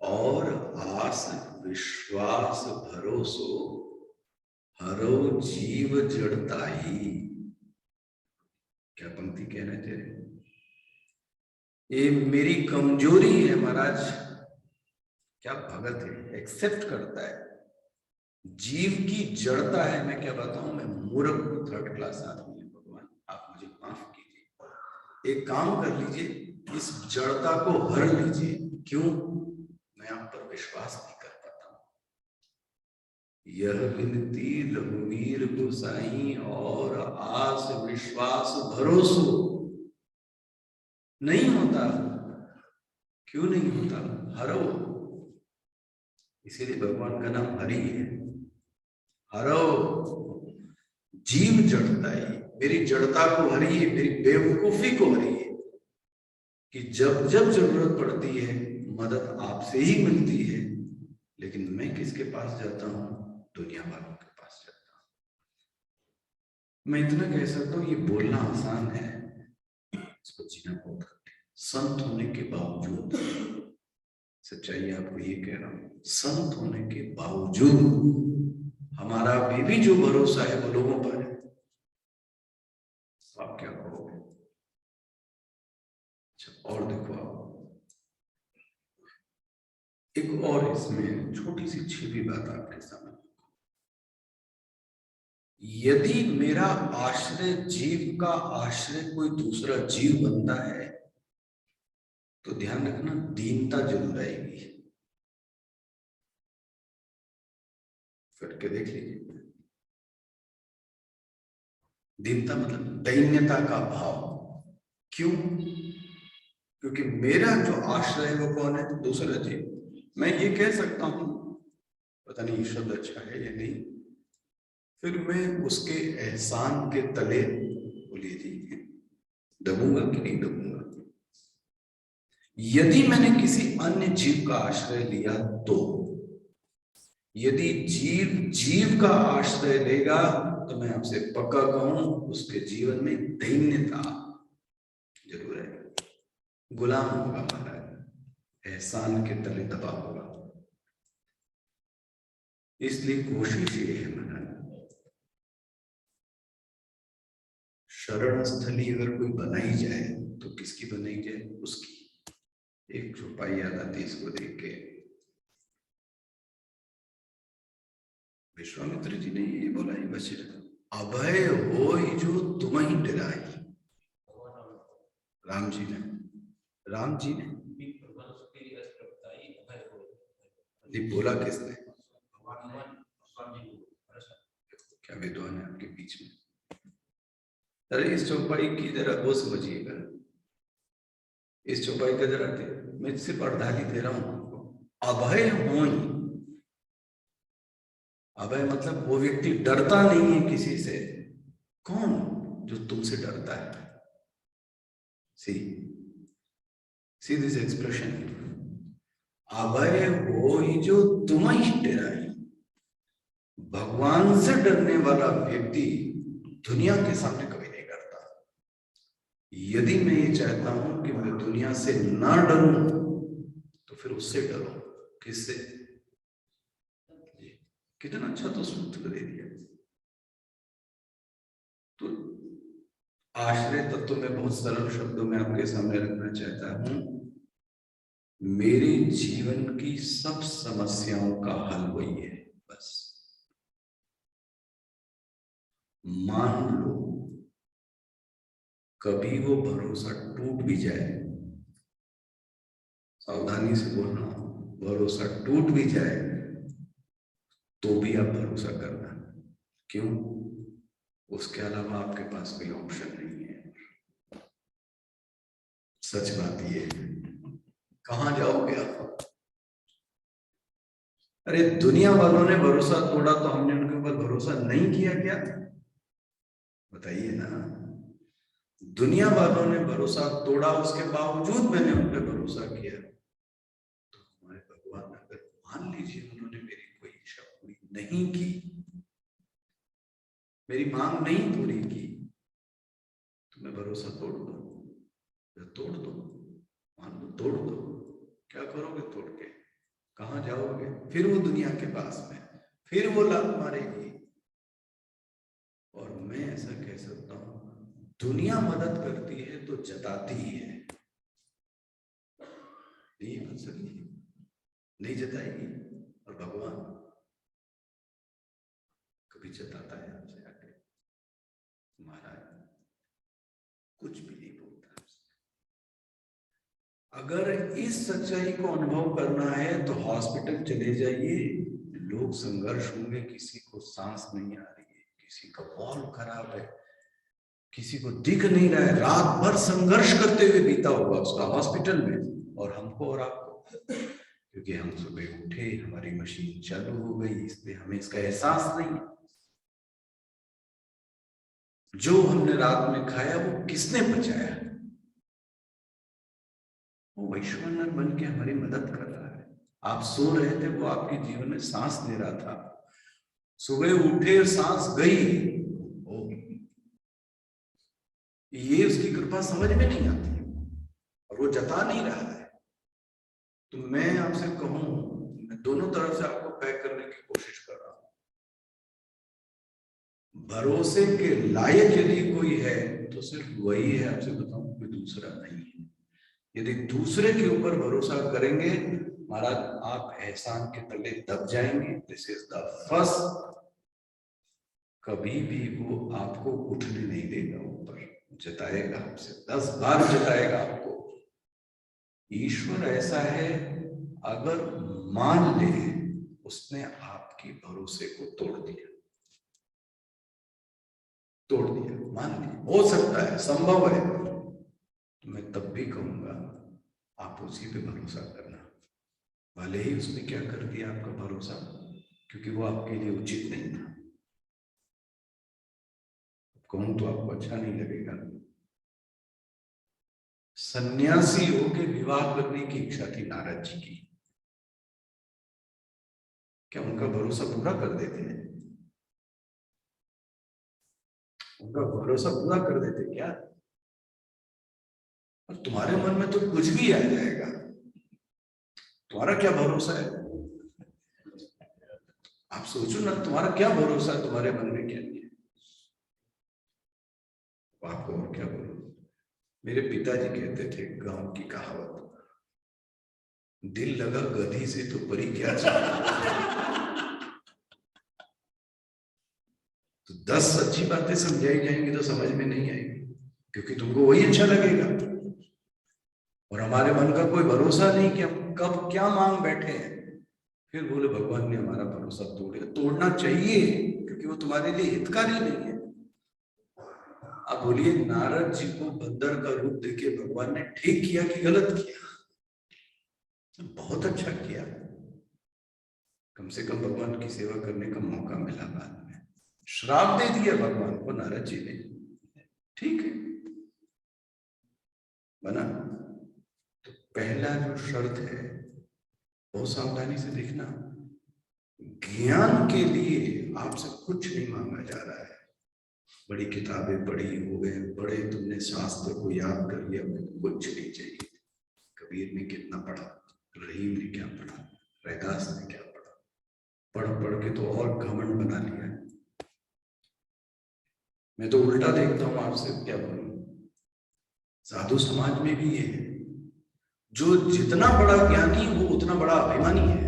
और आस विश्वास भरोसो हरो जीव जड़ताई। क्या पंक्ति कहना चाह रहे? ये मेरी कमजोरी है महाराज। क्या भगत है, एक्सेप्ट करता है। जीव की जड़ता है। मैं क्या बताऊं, मैं मूर्ख, थर्ड क्लास आदमी है। भगवान आप मुझे माफ कीजिए, एक काम कर लीजिए, इस जड़ता को हर लीजिए। क्यों? मैं आप पर विश्वास नहीं कर पाता हूं। यह विनती रघुवीर गोसाई और आस विश्वास भरोसो नहीं होता। क्यों नहीं होता? हरो। इसीलिए भगवान का नाम हरि है। हरो जीव जड़ताई, मेरी जड़ता को हरिए, मेरी बेवकूफी को हरिए कि जब जब जरूरत पड़ती है मदद आपसे ही मिलती है। लेकिन मैं किसके पास जाता हूं? दुनिया वालों के पास जाता हूं। मैं इतना कह सकता हूं, ये बोलना आसान है, इसको जीना बहुत कठिन। संत होने के बावजूद, सच्चाई आपको ये कह रहा हूं, संत होने के बावजूद हमारा अभी भी जो भरोसा है वो लोगों पर है। आप क्या कहोगे? अच्छा, और देखो आप, एक और इसमें छोटी सी छिपी बात आपके सामने। यदि मेरा आश्रय जीव का आश्रय कोई दूसरा जीव बनता है तो ध्यान रखना, दीनता जरूर आएगी। करके देख लीजिए। दीनता मतलब दैन्यता का भाव। क्यों? क्योंकि मेरा जो आश्रय है वो कौन है? दूसरा जीव। मैं ये कह सकता हूं, पता नहीं ये शब्द अच्छा है या नहीं, फिर मैं उसके एहसान के तले, बोलिए जी, दबूंगा कि नहीं दबूंगा? यदि मैंने किसी अन्य जीव का आश्रय लिया तो, यदि जीव जीव का आश्रय लेगा तो मैं आपसे पक्का कहूं उसके जीवन में दैन्यता जरूर है। गुलाम होगा महाराज, एहसान के तले दबा होगा। इसलिए कोशिश ये है महाराज, शरण स्थली अगर कोई बनाई जाए तो किसकी बनाई जाए? उसकी। एक चौपाई याद आती इसको देख के। विश्वामित्र जी ने ये बोला, ही वशिष्ठ, अभय हो जो तुम ही डराई। राम जी ने ये बोला किसने? क्या विद्वान है आपके बीच में? अरे इस चौपाई की जरा वो समझिएगा, इस चौपाई का जरा, मैं सिर्फ अर्धाली दे रहा हूं आपको। अभय हो, अभय मतलब वो व्यक्ति डरता नहीं है किसी से। कौन? जो तुमसे डरता है। सी दिस एक्सप्रेशन, अभय हो जो तुम ही डराई। भगवान से डरने वाला व्यक्ति दुनिया के सामने कभी नहीं डरता। यदि मैं ये चाहता हूं कि मैं दुनिया से ना डरूं तो फिर उससे डरो। किससे? कितना अच्छा तो सूत्र दे दिया। तो आश्रय तत्व में बहुत सरल शब्दों में आपके सामने रखना चाहता हूं, मेरे जीवन की सब समस्याओं का हल वही है। बस मान लो कभी वो भरोसा टूट भी जाए, सावधानी से बोलना, भरोसा टूट भी जाए तो भी आप भरोसा करना। क्यों? उसके अलावा आपके पास कोई ऑप्शन नहीं है। सच बात ये है। कहां जाओगे आप? अरे दुनिया वालों ने भरोसा तोड़ा तो हमने उनके ऊपर भरोसा नहीं किया क्या? बताइए ना। दुनिया वालों ने भरोसा तोड़ा, उसके बावजूद मैंने उन पर भरोसा किया। तो हमारे भगवान, अगर मान लीजिए उन्होंने मेरी कोई इच्छा पूरी नहीं की, मेरी मांग नहीं पूरी की, तो मैं भरोसा तोड़ दो? तोड़ दो, मान लो तोड़ दो, क्या करोगे तोड़ के? कहां जाओगे? फिर वो दुनिया के पास में, फिर वो लात मारेगी। और मैं ऐसा कह सकता हूं, दुनिया मदद करती है तो जताती है, नहीं बन सकती, नहीं जताएगी। और भगवान कभी जताता है आपसे आके? महाराज कुछ भी नहीं बोलता आपसे। अगर इस सच्चाई को अनुभव करना है तो हॉस्पिटल चले जाइए, लोग संघर्ष होंगे, किसी को सांस नहीं आ रही है, किसी का वॉल्व खराब है, किसी को दिख नहीं रहा है, रात भर संघर्ष करते हुए बीता होगा उसका हॉस्पिटल में। और हमको और आपको, क्योंकि हम सुबह उठे, हमारी मशीन चालू हो गई, इसलिए हमें इसका एहसास नहीं है। जो हमने रात में खाया वो किसने पचाया? वो वैश्वानर बन के हमारी मदद कर रहा है। आप सो रहे थे, वो आपके जीवन में सांस दे रहा था, सुबह उठे सांस गई, ये उसकी कृपा समझ में नहीं आती और वो जता नहीं रहा है। तो मैं आपसे कहूं, मैं दोनों तरफ से आपको पैक करने की कोशिश कर रहा हूं। भरोसे के लायक यदि कोई है तो सिर्फ वही है, आपसे बताऊं, कोई दूसरा नहीं है। यदि दूसरे के ऊपर भरोसा करेंगे महाराज, आप एहसान के तले दब जाएंगे। This is the first. कभी भी वो आपको उठने नहीं देगा, ऊपर जताएगा आपसे, 10 बार जताएगा आपको। ईश्वर ऐसा है, अगर मान ले उसने आपकी भरोसे को तोड़ दिया, मान लिया, हो सकता है, संभव है, तो मैं तब भी कहूंगा आप उसी पे भरोसा करना, भले ही उसने क्या कर दिया आपका भरोसा, क्योंकि वो आपके लिए उचित नहीं था। कहूं तो आपको अच्छा नहीं लगेगा। सन्यासी होके विवाह करने की इच्छा थी नारद जी की, क्या उनका भरोसा पूरा कर देते हैं? उनका भरोसा पूरा कर देते क्या? और तुम्हारे मन में तो कुछ भी आ जाएगा, तुम्हारा क्या भरोसा है? आप सोचो ना, तुम्हारा क्या भरोसा है, तुम्हारे मन में क्या नहीं है? आपको और क्या बोलो। मेरे पिताजी कहते थे, गांव की कहावत, दिल लगा गधी से तो परी क्या तो 10 सच्ची बातें समझाई जाएंगी तो समझ में नहीं आएगी, क्योंकि तुमको वही अच्छा लगेगा। और हमारे मन का कोई भरोसा नहीं कि हम कब क्या मांग बैठे हैं, फिर बोले भगवान ने हमारा भरोसा तोड़ दिया। तोड़ना चाहिए, क्योंकि वो तुम्हारे लिए हितकारी नहीं है। आप बोलिए, नारद जी को बंदर का रूप देके भगवान ने ठीक किया कि गलत किया? बहुत अच्छा किया, कम से कम भगवान की सेवा करने का मौका मिला। बाद में श्राप दे दिया भगवान को नारद जी ने, ठीक है, बना। तो पहला जो शर्त है, बहुत सावधानी से देखना, ज्ञान के लिए आपसे कुछ नहीं मांगा जा रहा है। बड़ी किताबें पढ़ी हो गए, बड़े तुमने शास्त्र को याद कर लिया, कुछ नहीं चाहिए। कबीर ने कितना पढ़ा, रहीम ने क्या पढ़ा, रैदास ने क्या पढ़ा, पढ़ पढ़ के तो और घमंड बना लिया। मैं तो उल्टा देखता हूं, आपसे क्या बोलूं, साधु समाज में भी ये है, जो जितना बड़ा ज्ञानी वो उतना बड़ा अभिमानी है।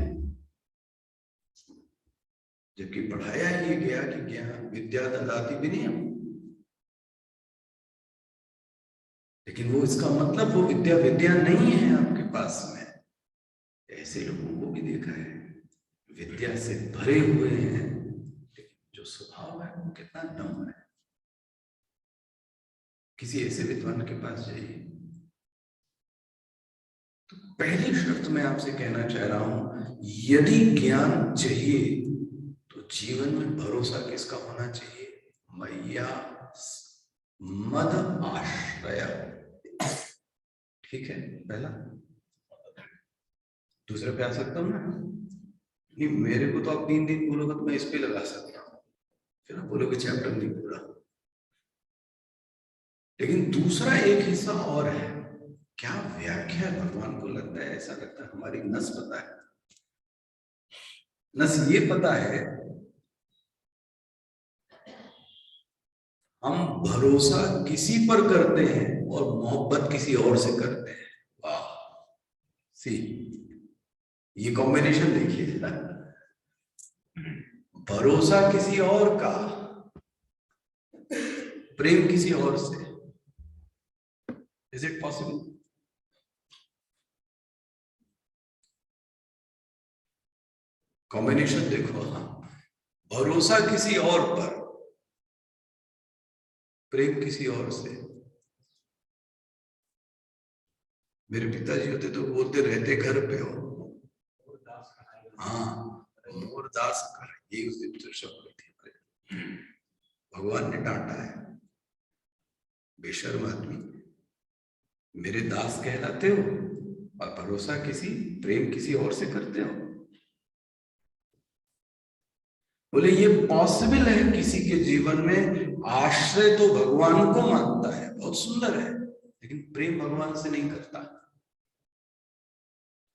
जबकि पढ़ाया ये गया कि ज्ञान विद्या ददाति विनयम, लेकिन वो इसका मतलब वो विद्या नहीं है आपके पास में। ऐसे लोगों को भी देखा है, विद्या से भरे हुए हैं, लेकिन जो स्वभाव है वो कितना नम्र है। किसी ऐसे विद्वान के पास जाइए। तो पहली शर्त मैं आपसे कहना चाह रहा हूं, यदि ज्ञान चाहिए तो जीवन में भरोसा किसका होना चाहिए? मैया मद आश्रय, ठीक है, पहला। दूसरे पे आ सकता हूं ना? नहीं, मेरे को तो आप 3 दिन बोलोगे तो मैं इस पे लगा सकता हूं, फिर आप बोलोगे चैप्टर नहीं पूरा। लेकिन दूसरा एक हिस्सा और है, क्या व्याख्या भगवान को लगता है, ऐसा लगता है हमारी नस पता है। बस ये पता है हम भरोसा किसी पर करते हैं और मोहब्बत किसी और से करते हैं। वाह, सी, ये कॉम्बिनेशन देखिए ना, भरोसा किसी और का, प्रेम किसी और से। Is it possible? कॉम्बिनेशन देखो, हाँ, भरोसा किसी और पर, प्रेम किसी और से। मेरे पिताजी होते तो बोलते रहते घर पे हो, हाँ, मोरदास कर, ये उस दिन तो शब्द थी। भगवान ने डांटा है, बेशर्म आदमी, मेरे दास कहलाते हो और भरोसा किसी, प्रेम किसी और से करते हो। बोले ये पॉसिबल है किसी के जीवन में, आश्रय तो भगवान को मानता है, बहुत सुंदर है, लेकिन प्रेम भगवान से नहीं करता।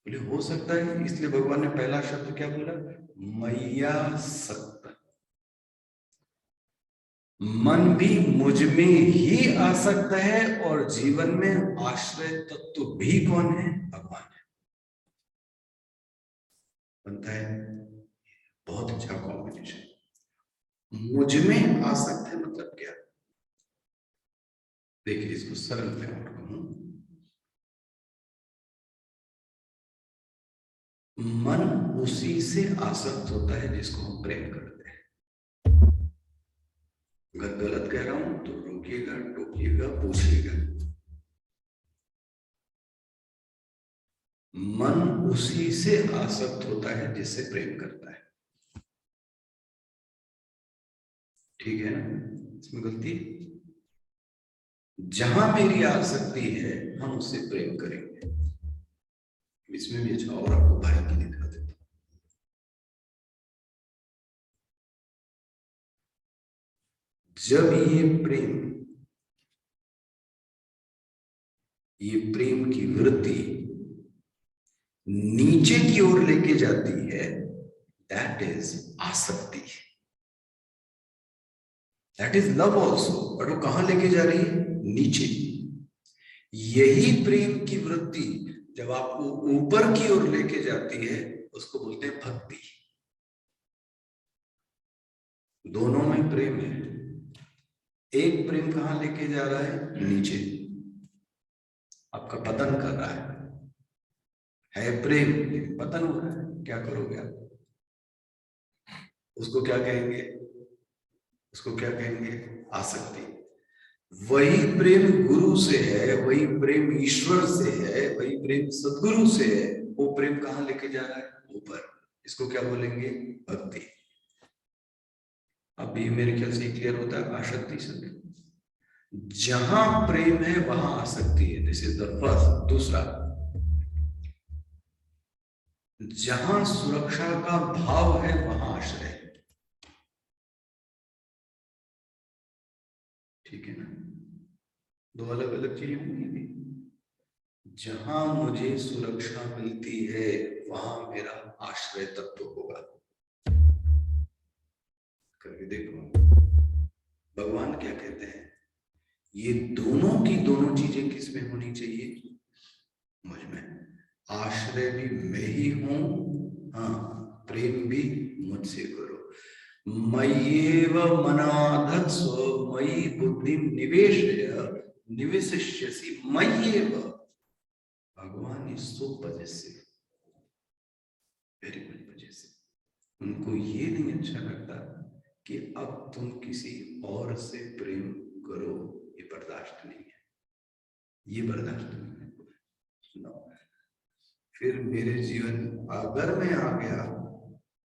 बोले हो सकता है, इसलिए भगवान ने पहला शब्द क्या बोला? मैया सक्त, मन भी मुझ में ही आसक्त है और जीवन में आश्रय तत्व भी कौन है? भगवान है। बनता है बहुत अच्छा कॉम्बिनेशन। मुझ में आसक्त है मतलब क्या? देखिए इसको सरल में और कहूं, मन उसी से आसक्त होता है जिसको हम प्रेम करते हैं। अगर गलत कह रहा हूं तो रोकिएगा, टोकिएगा, पूछिएगा। मन उसी से आसक्त होता है जिससे प्रेम करता है। ठीक है ना? इसमें गलती, जहां मेरी आसक्ति है हम उससे प्रेम करेंगे। इसमें भी अच्छा, और आपको भाई की दिखा देता हूं। जब ये प्रेम की वृत्ति नीचे की ओर लेके जाती है, दैट इज आसक्ति, that is love also. But वो कहां लेके जा रही है? नीचे। यही प्रेम की वृत्ति जब आपको ऊपर की ओर लेके जाती है, उसको बोलते हैं भक्ति। दोनों में प्रेम है। एक प्रेम कहां लेके जा रहा है? नीचे, आपका पतन कर रहा है प्रेम, लेकिन पतन हो रहा है, क्या करोगे आप? उसको क्या कहेंगे? उसको क्या कहेंगे? आसक्ति। वही प्रेम गुरु से है, वही प्रेम ईश्वर से है, वही प्रेम सदगुरु से है, वो प्रेम कहां लेके जा रहा है? ऊपर। इसको क्या बोलेंगे? भक्ति। अब ये मेरे ख्याल से क्लियर होता है, आसक्ति से जहां प्रेम है वहां आसक्ति है, दिस इज द फर्स्ट। दूसरा, जहां सुरक्षा का भाव है वहां आश्रय है। ठीक है ना? दो अलग अलग चीजें होंगी। जहां मुझे सुरक्षा मिलती है वहां मेरा आश्रय तत्व होगा। करके देखो भगवान क्या कहते हैं, ये दोनों की दोनों चीजें किसमें होनी चाहिए? मुझ में। आश्रय भी मैं ही हूं, हाँ, प्रेम भी मुझसे करो। मय्येव मनाधत्स्व मयि बुद्धि निवेशय निवेशिष्यसि मय्येव। भगवान is so positive, very much positive. उनको ये नहीं अच्छा लगता कि अब तुम किसी और से प्रेम करो, ये बर्दाश्त नहीं है, ये बर्दाश्त नहीं है। सुनो, फिर मेरे जीवन अगर मैं आ गया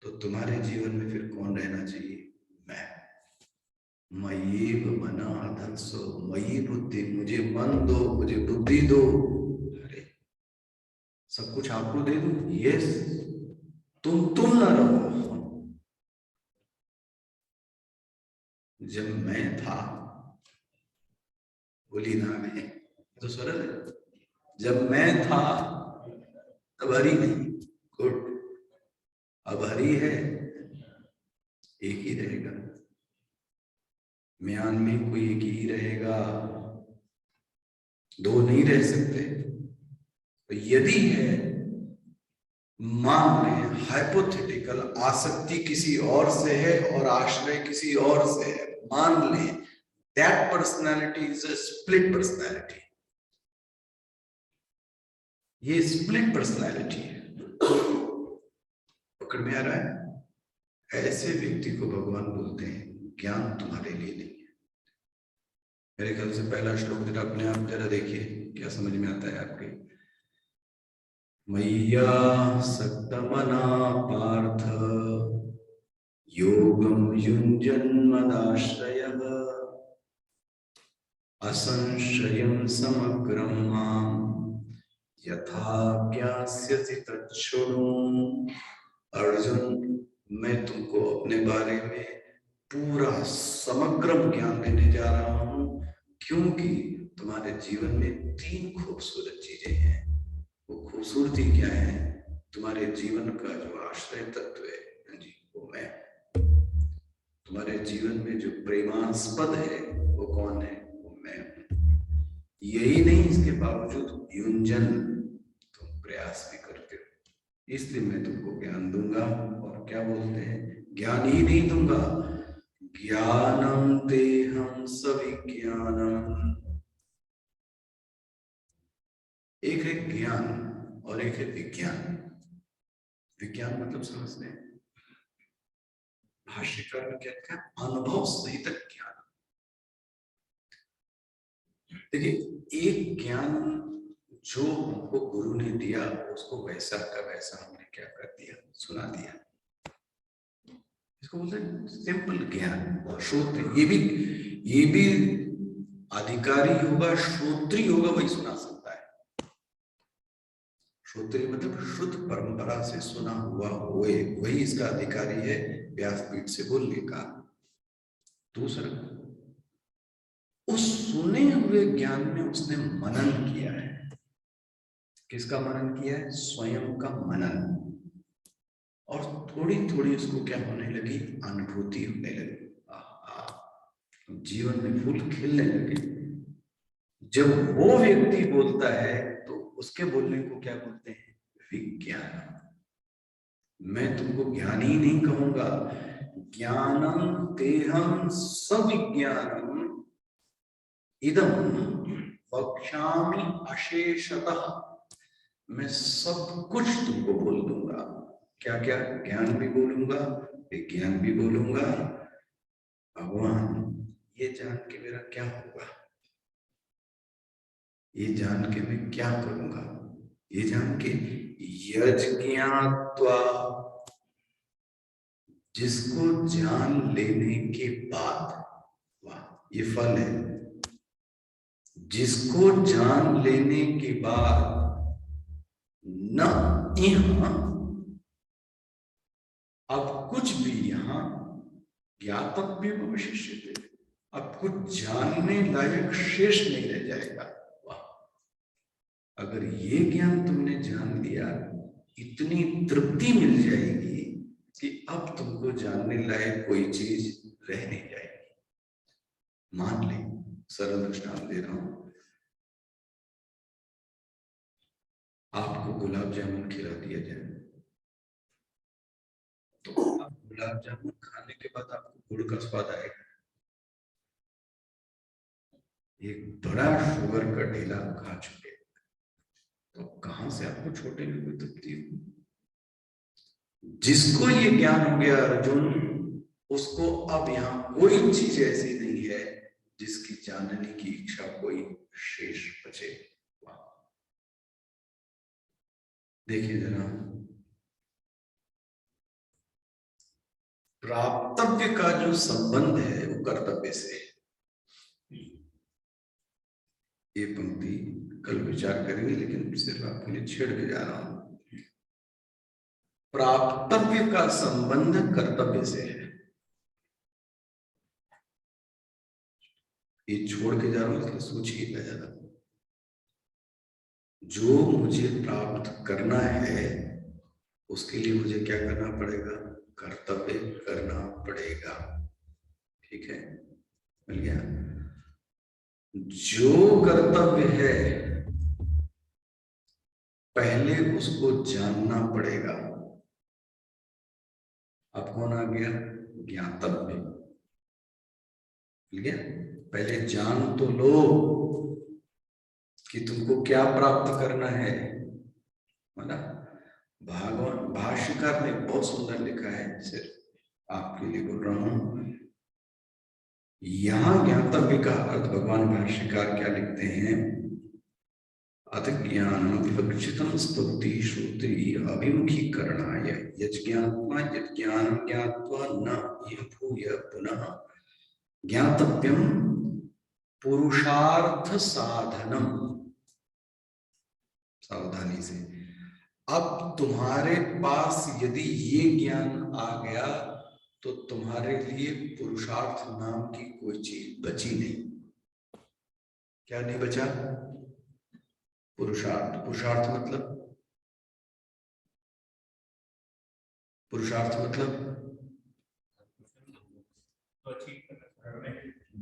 तो तुम्हारे जीवन में फिर कौन रहना चाहिए? मैं। मय्येव मनाधत्स्व मयि बुद्धि, मुझे मन दो, मुझे बुद्धि दो। अरे सब कुछ आपको दे दूं? यस, तुम ना रहो। जब मैं था, बोली ना मैं, तो सरल है। जब मैं था तब हरी नहीं, गुड। अब हरि है, एक ही रहेगा। म्यान में कोई एक ही रहेगा, दो नहीं रह सकते। तो यदि है, मान लें हाइपोथेटिकल, आसक्ति किसी और से है और आश्रय किसी और से है, मान लें that personality is a split personality. ये स्प्लिट पर्सनालिटी है। पकड़ में आ रहा है? ऐसे व्यक्ति को भगवान बोलते हैं ज्ञान तुम्हारे लिए नहीं है। मेरे ख्याल से पहला श्लोक जरा अपने आप जरा देखिए, क्या समझ में आता है आपके। मय्या सक्तमना पार्थ योगम युञ्जन्मदाश्रयः असंशयं समग्रं मां यथा ज्ञास्यसि तच्छृणु। अर्जुन, मैं तुमको अपने बारे में पूरा समग्र ज्ञान देने जा रहा हूं, क्योंकि तुम्हारे जीवन में तीन खूबसूरत चीजें हैं। वो खूबसूरती क्या है? तुम्हारे जीवन का जो आश्रय तत्व है जी, वो मैं। तुम्हारे जीवन में जो प्रेमास्पद है वो कौन है? वो मैं हूं। यही नहीं, इसके बावजूद युंजन तुम प्रयास भी करते हो, इसलिए मैं तुमको ज्ञान दूंगा। और क्या बोलते हैं? ज्ञान ही नहीं दूंगा, ज्ञानम तेहम सविज्ञानम। एक है ज्ञान और एक है विज्ञान। विज्ञान मतलब समझते हैं, भाष्यकार ने क्या लिखा? अनुभव सहित ज्ञान। देखिए, एक ज्ञान जो हमको गुरु ने दिया, उसको वैसा का वैसा हमने क्या कर दिया? सुना दिया। इसको बोलते हैं सिंपल ज्ञान। श्रोत्र, ये भी अधिकारी होगा, श्रोत्री होगा, वही सुना सकता है। श्रोत्री मतलब शुद्ध परंपरा से सुना हुआ हुए, वही इसका अधिकारी है व्यासपीठ से बोलने का। दूसरा, उस सुने हुए ज्ञान में उसने मनन किया है। किसका मनन किया है? स्वयं का मनन। और थोड़ी थोड़ी उसको क्या होने लगी? अनुभूति होने लगी। जीवन में फूल खिलने लगे। जब वो व्यक्ति बोलता है तो उसके बोलने को क्या बोलते हैं? विज्ञान। मैं तुमको ज्ञानी नहीं कहूंगा, ज्ञानम तेहम सविज्ञानम इदम वक्ष्यामि अशेषतः। मैं सब कुछ तुमको बोल दूंगा। क्या क्या? ज्ञान भी बोलूंगा, विज्ञान भी बोलूंगा। भगवान, ये जान के मेरा क्या होगा? ये जान के मैं क्या करूंगा? ये जान के यज्ञात्वा, जिसको जान लेने के बाद, वाह, ये फल है। जिसको जान लेने के बाद न यहां अब कुछ भी यहां ज्ञातव्य अवशिष्य, अब कुछ जानने लायक शेष नहीं रह जाएगा। वाह, अगर ये ज्ञान तुमने जान लिया, इतनी तृप्ति मिल जाएगी कि अब तुमको जानने लायक कोई चीज रह नहीं जाएगी। मान ले, सरल दृष्टांत दे रहा हूं, आपको गुलाब जामुन खिला दिया जाए, तो आप गुलाब जामुन खाने के बाद आपको गुड़ का स्वाद आएगा। एक बड़ा शुगर का ढेला खा चुके, तो कहां से आपको छोटे में कोई तृप्ति हो? जिसको ये ज्ञान हो गया अर्जुन, उसको अब यहां कोई चीज ऐसी नहीं है जिसकी जानने की इच्छा कोई शेष बचे। देखिए जरा, प्राप्तव्य का जो संबंध है वो कर्तव्य से है। ये पंक्ति कल विचार करेंगे, लेकिन सिर्फ आपके लिए छेड़ के जा रहा हूं। प्राप्तव्य का संबंध कर्तव्य से है। ये छोड़ के जा रहा हूं, इसलिए सोचिएगा ज्यादा। जो मुझे प्राप्त करना है उसके लिए मुझे क्या करना पड़ेगा? कर्तव्य करना पड़ेगा। ठीक है, मिल गया। जो कर्तव्य है पहले उसको जानना पड़ेगा। अब कौन आ गया? ज्ञातव्य। मिल गया। पहले जान तो लो कि तुमको क्या प्राप्त करना है ना। भगवान भाष्यकार ने बहुत सुंदर लिखा है, सिर्फ आपके लिए बोल रहा हूं। यहां ज्ञातव्य का अर्थ भगवान भाष्यकार क्या लिखते हैं? अथ ज्ञान विवक्षितम स्तुति श्रुति अभिमुखीकरणाय यज्ञात्मा यज्ञान ज्ञात्वा न इह भूय पुनः ज्ञातव्यम पुरुषार्थ साधनम। सावधानी से, अब तुम्हारे पास यदि ये ज्ञान आ गया तो तुम्हारे लिए पुरुषार्थ नाम की कोई चीज बची नहीं। क्या नहीं बचा? पुरुषार्थ। पुरुषार्थ मतलब, पुरुषार्थ मतलब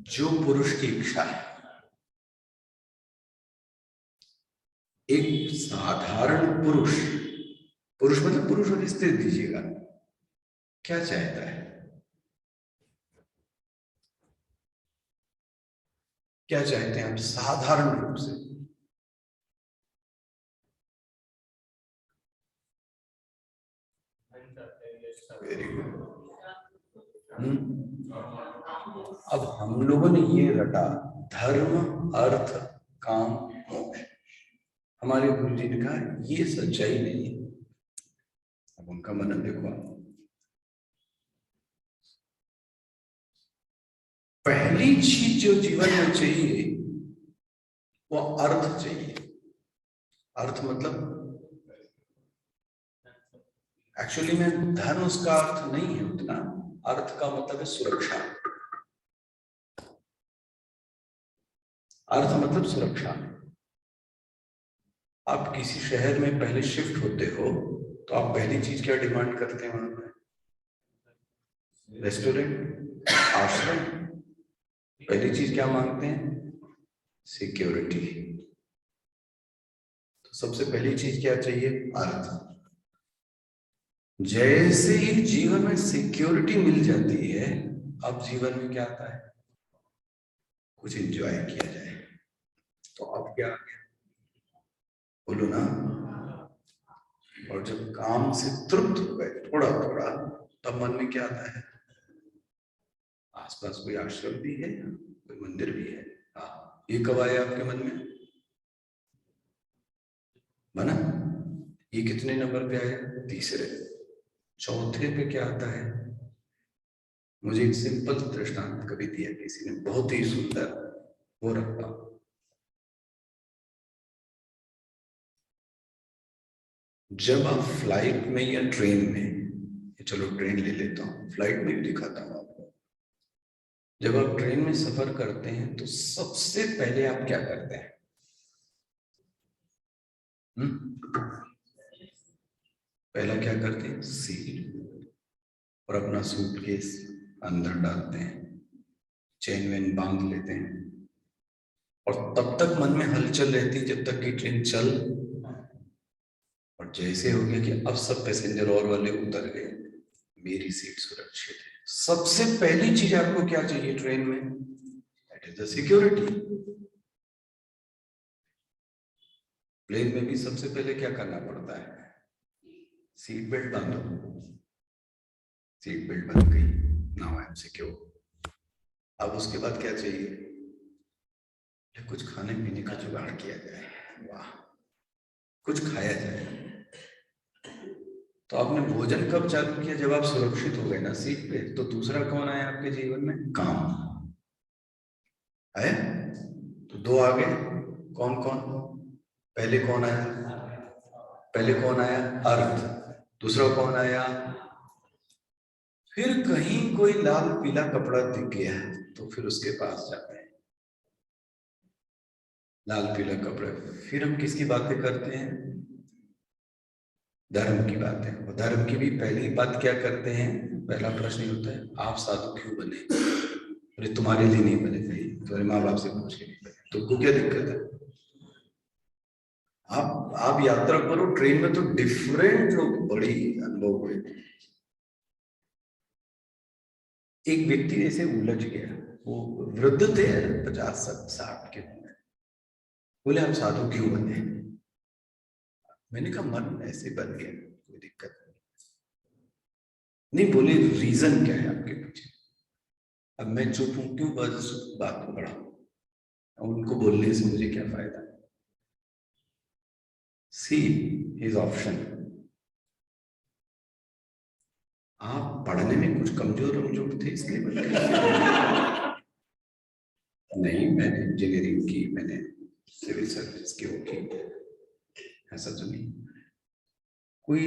जो पुरुष की इच्छा है। एक साधारण पुरुष, पुरुष मतलब पुरुष और स्त्री दीजिएगा, क्या चाहता है? क्या चाहते हैं आप साधारण रूप से? Very good. अब हम लोगों ने ये रटा धर्म अर्थ काम मोक्ष। हमारे गुरु जी ने कहा ये सच्चाई नहीं है। अब उनका मनन देखो आप। पहली चीज जो जीवन में चाहिए वो अर्थ चाहिए। अर्थ मतलब एक्चुअली में धन उसका अर्थ नहीं है उतना। अर्थ का मतलब है सुरक्षा। अर्थ मतलब सुरक्षा। आप किसी शहर में पहले शिफ्ट होते हो तो आप पहली चीज क्या डिमांड करते हैं वहां पे? रेस्टोरेंट, आश्रम। पहली चीज क्या मांगते हैं? सिक्योरिटी। तो सबसे पहली चीज क्या चाहिए? अर्थ। जैसे ही जीवन में सिक्योरिटी मिल जाती है, अब जीवन में क्या आता है? कुछ एंजॉय किया जाए। तो अब क्या आ गया? बोलो ना। और जब काम से तृप्त हो गए थोड़ा थोड़ा, तब मन में क्या आता है? आसपास कोई आश्रम भी है, कोई मंदिर भी है। हाँ, ये कब आया आपके मन में? बना? ये कितने नंबर पे आया? तीसरे। चौथे पे क्या आता है? मुझे एक सिंपल दृष्टांत कभी दिया किसी ने, बहुत ही सुंदर, वो रखता हूं। जब आप फ्लाइट में या ट्रेन में, चलो ट्रेन ले लेता हूं, फ्लाइट में भी दिखाता हूं आपको। जब आप ट्रेन में सफर करते हैं तो सबसे पहले आप क्या करते हैं? पहला क्या करते हैं? सीट और अपना सूटकेस अंदर डालते हैं, चेन वेन बांध लेते हैं, और तब तक मन में हलचल रहती है जब तक कि ट्रेन चल। और जैसे हो गया कि अब सब पैसेंजर और वाले उतर गए, मेरी सीट सुरक्षित है, सबसे पहली चीज आपको क्या चाहिए ट्रेन में? That is the security. Plane में भी सबसे पहले क्या करना पड़ता है? सीट बेल्ट बांधो। सीट बेल्ट बंध गई, नाउ आई एम सिक्योर। अब उसके बाद क्या चाहिए? कुछ खाने पीने का जुगाड़ किया जाए, वाह, कुछ खाया जाए। तो आपने भोजन कब चालू किया? जब आप सुरक्षित हो गए ना सीट पे। तो दूसरा कौन आया आपके जीवन में? काम है। तो दो आ गए। कौन कौन? पहले कौन आया? पहले कौन आया? अर्थ। दूसरा कौन आया? फिर कहीं कोई लाल पीला कपड़ा दिख गया तो फिर उसके पास जाते हैं। लाल पीला कपड़ा। फिर हम किसकी बातें करते हैं? धर्म की बात है, और धर्म की भी पहली बात क्या करते हैं, पहला प्रश्न ये होता है आप साधु क्यों बने? अरे तुम्हारे लिए नहीं बने भाई, तुम्हारे माँ बाप से पूछ के नहीं बने, तुमको क्या दिक्कत है? आप यात्रा करो ट्रेन में तो डिफरेंट लोग, बड़ी अनुभव हुए। एक व्यक्ति ऐसे उलझ गया, वो वृद्ध थे 50-60 के उम्र में, बोले आप साधु क्यों बने? मैंने कहा मन ऐसे बन गया, कोई दिक्कत नहीं। बोले रीजन क्या है आपके पीछे? अब मैं चुप हूं, क्यों बस बात को बढ़ाऊं, उनको बोलने से मुझे क्या फायदा? सी हिज ऑप्शन, आप पढ़ने में कुछ कमजोर थे इसलिए बन गए। नहीं, मैंने इंजीनियरिंग की, मैंने सिविल सर्विस की होगी, ऐसा तो नहीं। कोई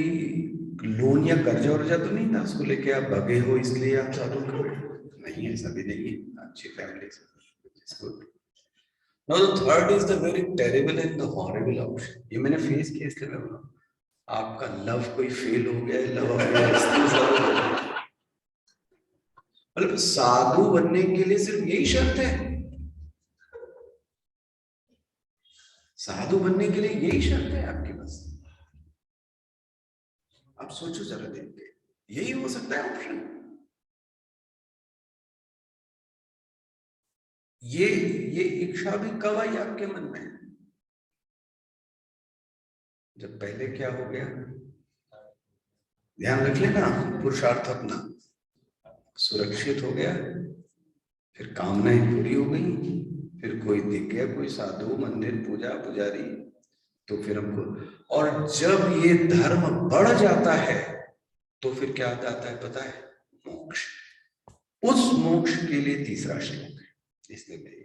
लोन या कर्जा वर्जा तो नहीं था उसको लेके आप भगे हो इसलिए आप साधु कर रहे हो? नहीं, ऐसा भी नहीं है, अच्छी फैमिली से। Now the third is the very terrible and the horrible option. ये मैंने फेस किया इसलिए मैं बोला, आपका लव कोई फेल हो गया है, लव मतलब साधु बनने के लिए सिर्फ यही शर्त है? साधु बनने के लिए यही शर्त है आपके पास? आप सोचो जरा देख के, यही हो सकता है ऑप्शन? ये इच्छा भी कब आई आपके मन में? जब पहले क्या हो गया, ध्यान रख लेना, पुरुषार्थ अपना सुरक्षित हो गया, फिर कामनाएं पूरी हो गई, फिर कोई दिख गया, कोई साधु, मंदिर, पूजा, पुजारी, तो फिर हमको, और जब ये धर्म बढ़ जाता है तो फिर क्या आता है पता है? मोक्ष। उस मोक्ष के लिए तीसरा श्लोक है, इसलिए मैं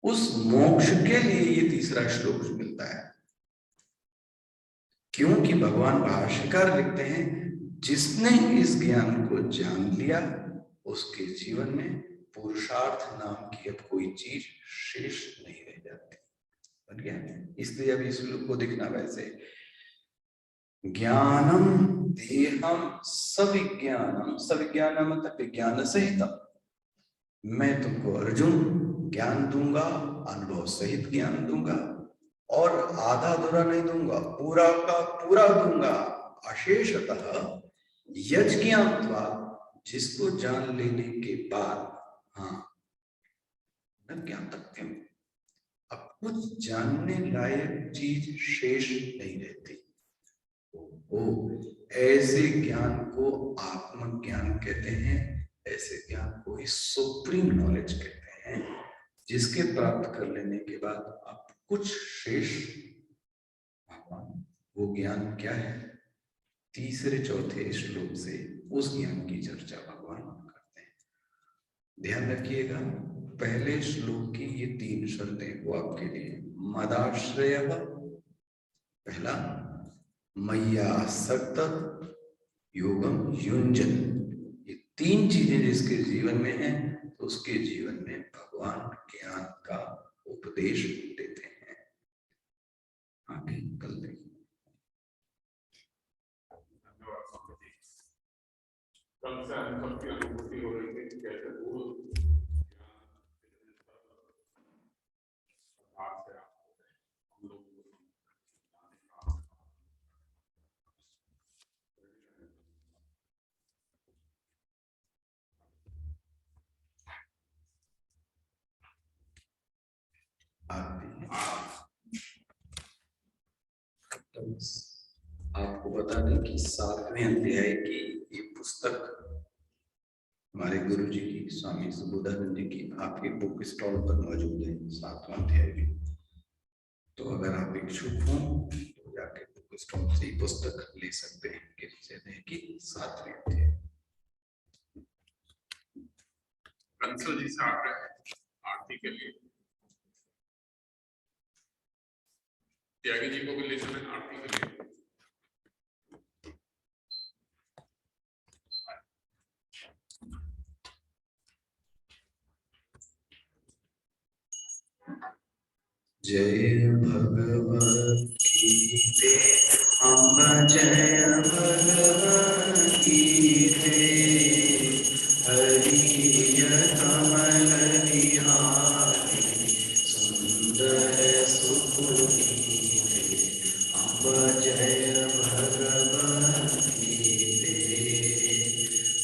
उस मोक्ष के लिए ये तीसरा श्लोक मिलता है, क्योंकि भगवान भाष्यकार लिखते हैं जिसने इस ज्ञान को जान लिया उसके जीवन में पुरुषार्थ नाम की अब कोई चीज शेष नहीं रह जाती। बन गया? इसलिए अब इस श्लोक को दिखना वैसे, ज्ञानम देहम सविज्ञानम, सविज्ञानम मतलब विज्ञान सहितम, मैं तुमको अर्जुन ज्ञान दूंगा, अनुभव सहित ज्ञान दूंगा, और आधा अधूरा नहीं दूंगा, पूरा का पूरा दूंगा, अशेषतः यज्ञ ज्ञात्वा, जिसको जान लेने के बाद, हाँ न ज्ञातव्यम, अब कुछ जानने लायक चीज शेष नहीं रहती। ओ, ऐसे ज्ञान को आत्मज्ञान कहते हैं, ऐसे ज्ञान को ही सुप्रीम नॉलेज कहते हैं, जिसके प्राप्त कर लेने के बाद आप कुछ शेष, वो ज्ञान क्या है? तीसरे चौथे श्लोक से उस ज्ञान की चर्चा भगवान करते हैं। ध्यान रखिएगा, पहले श्लोक की ये 3 शर्तें वो आपके लिए, मदाश्रय पहला, मय्यासक्त योगम युंजन, ये 3 चीजें जिसके जीवन में है तो उसके जीवन में भगवान ज्ञान का उपदेश देते हैं। आगे कल देखिए। कल से हम सबकी अनुभूति हो रही थी कि कैसे गुरु आपको बता दें कि 7वें अध्याय की ये पुस्तक हमारे गुरु जी की, स्वामी सुबोधानंद जी की, आपके बुक स्टॉल पर मौजूद है 7वां अध्याय भी। तो अगर आप इच्छुक हो तो जाके बुक स्टॉल से पुस्तक ले सकते हैं, कि 7वें अध्याय। कंसल जी से आग्रह है आरती के लिए, त्यागी जी को भी ले चलें आरती के लिए। जय भगवत गीता। अम्ब जय भगवती हरिय कमल विहारी सुंदर सुपुनीते अम्ब जय भगवती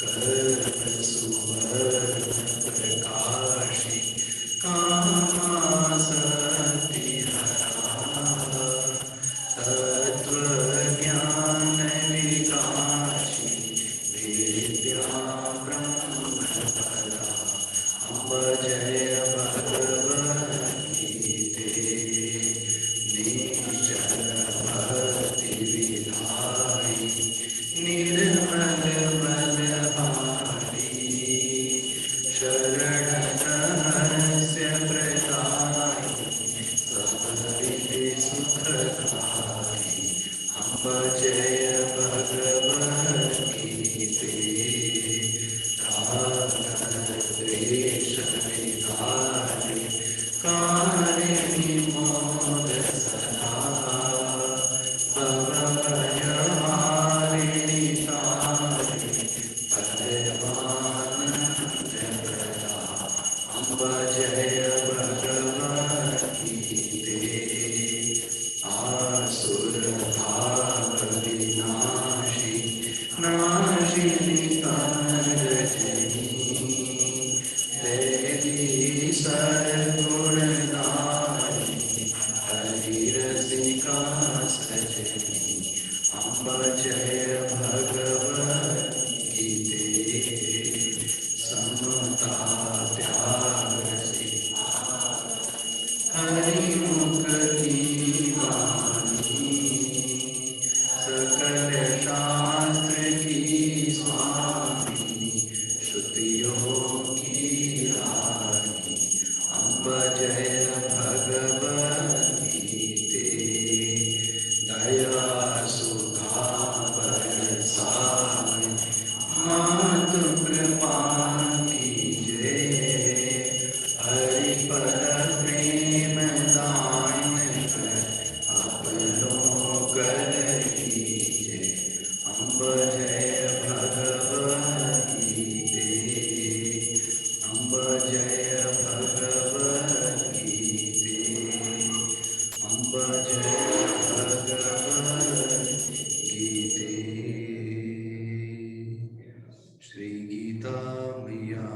कर्म सुवर्ण प्रकाशी कामासक्ति तत्वज्ञान विकासी विद्या ब्रह्मपरा अम्ब जय भगवती निश्चल भक्ति विधाई निर्मल बलहारी शरण रहस्य प्रदायी सबरिते सुखकारी अम्ब जय भगवती राग द्वेष विदारी कारिणी मोद सदा भवभयहारिणी तारिणी परमानंद प्रदा अम्ब जय भगवती आसुर भाव विनाशी नाशिनी कारजनी देवी सर्वगुणदायिनी हरिरसिका सजनी अम्ब जय भगवती समता त्याग हरिमुख की वाणी सकल शास्त्र की स्वामी श्रुतियों की रानी अम्ब जय भगवती दया सुधा बरसाए मातु कृपा कीजिए हरि पर प्रेम दान कर अपनों कर कीजिए अम्ब जय भगवती अम्ब जय भगवती अम्ब जय भगवती श्री गीता मैया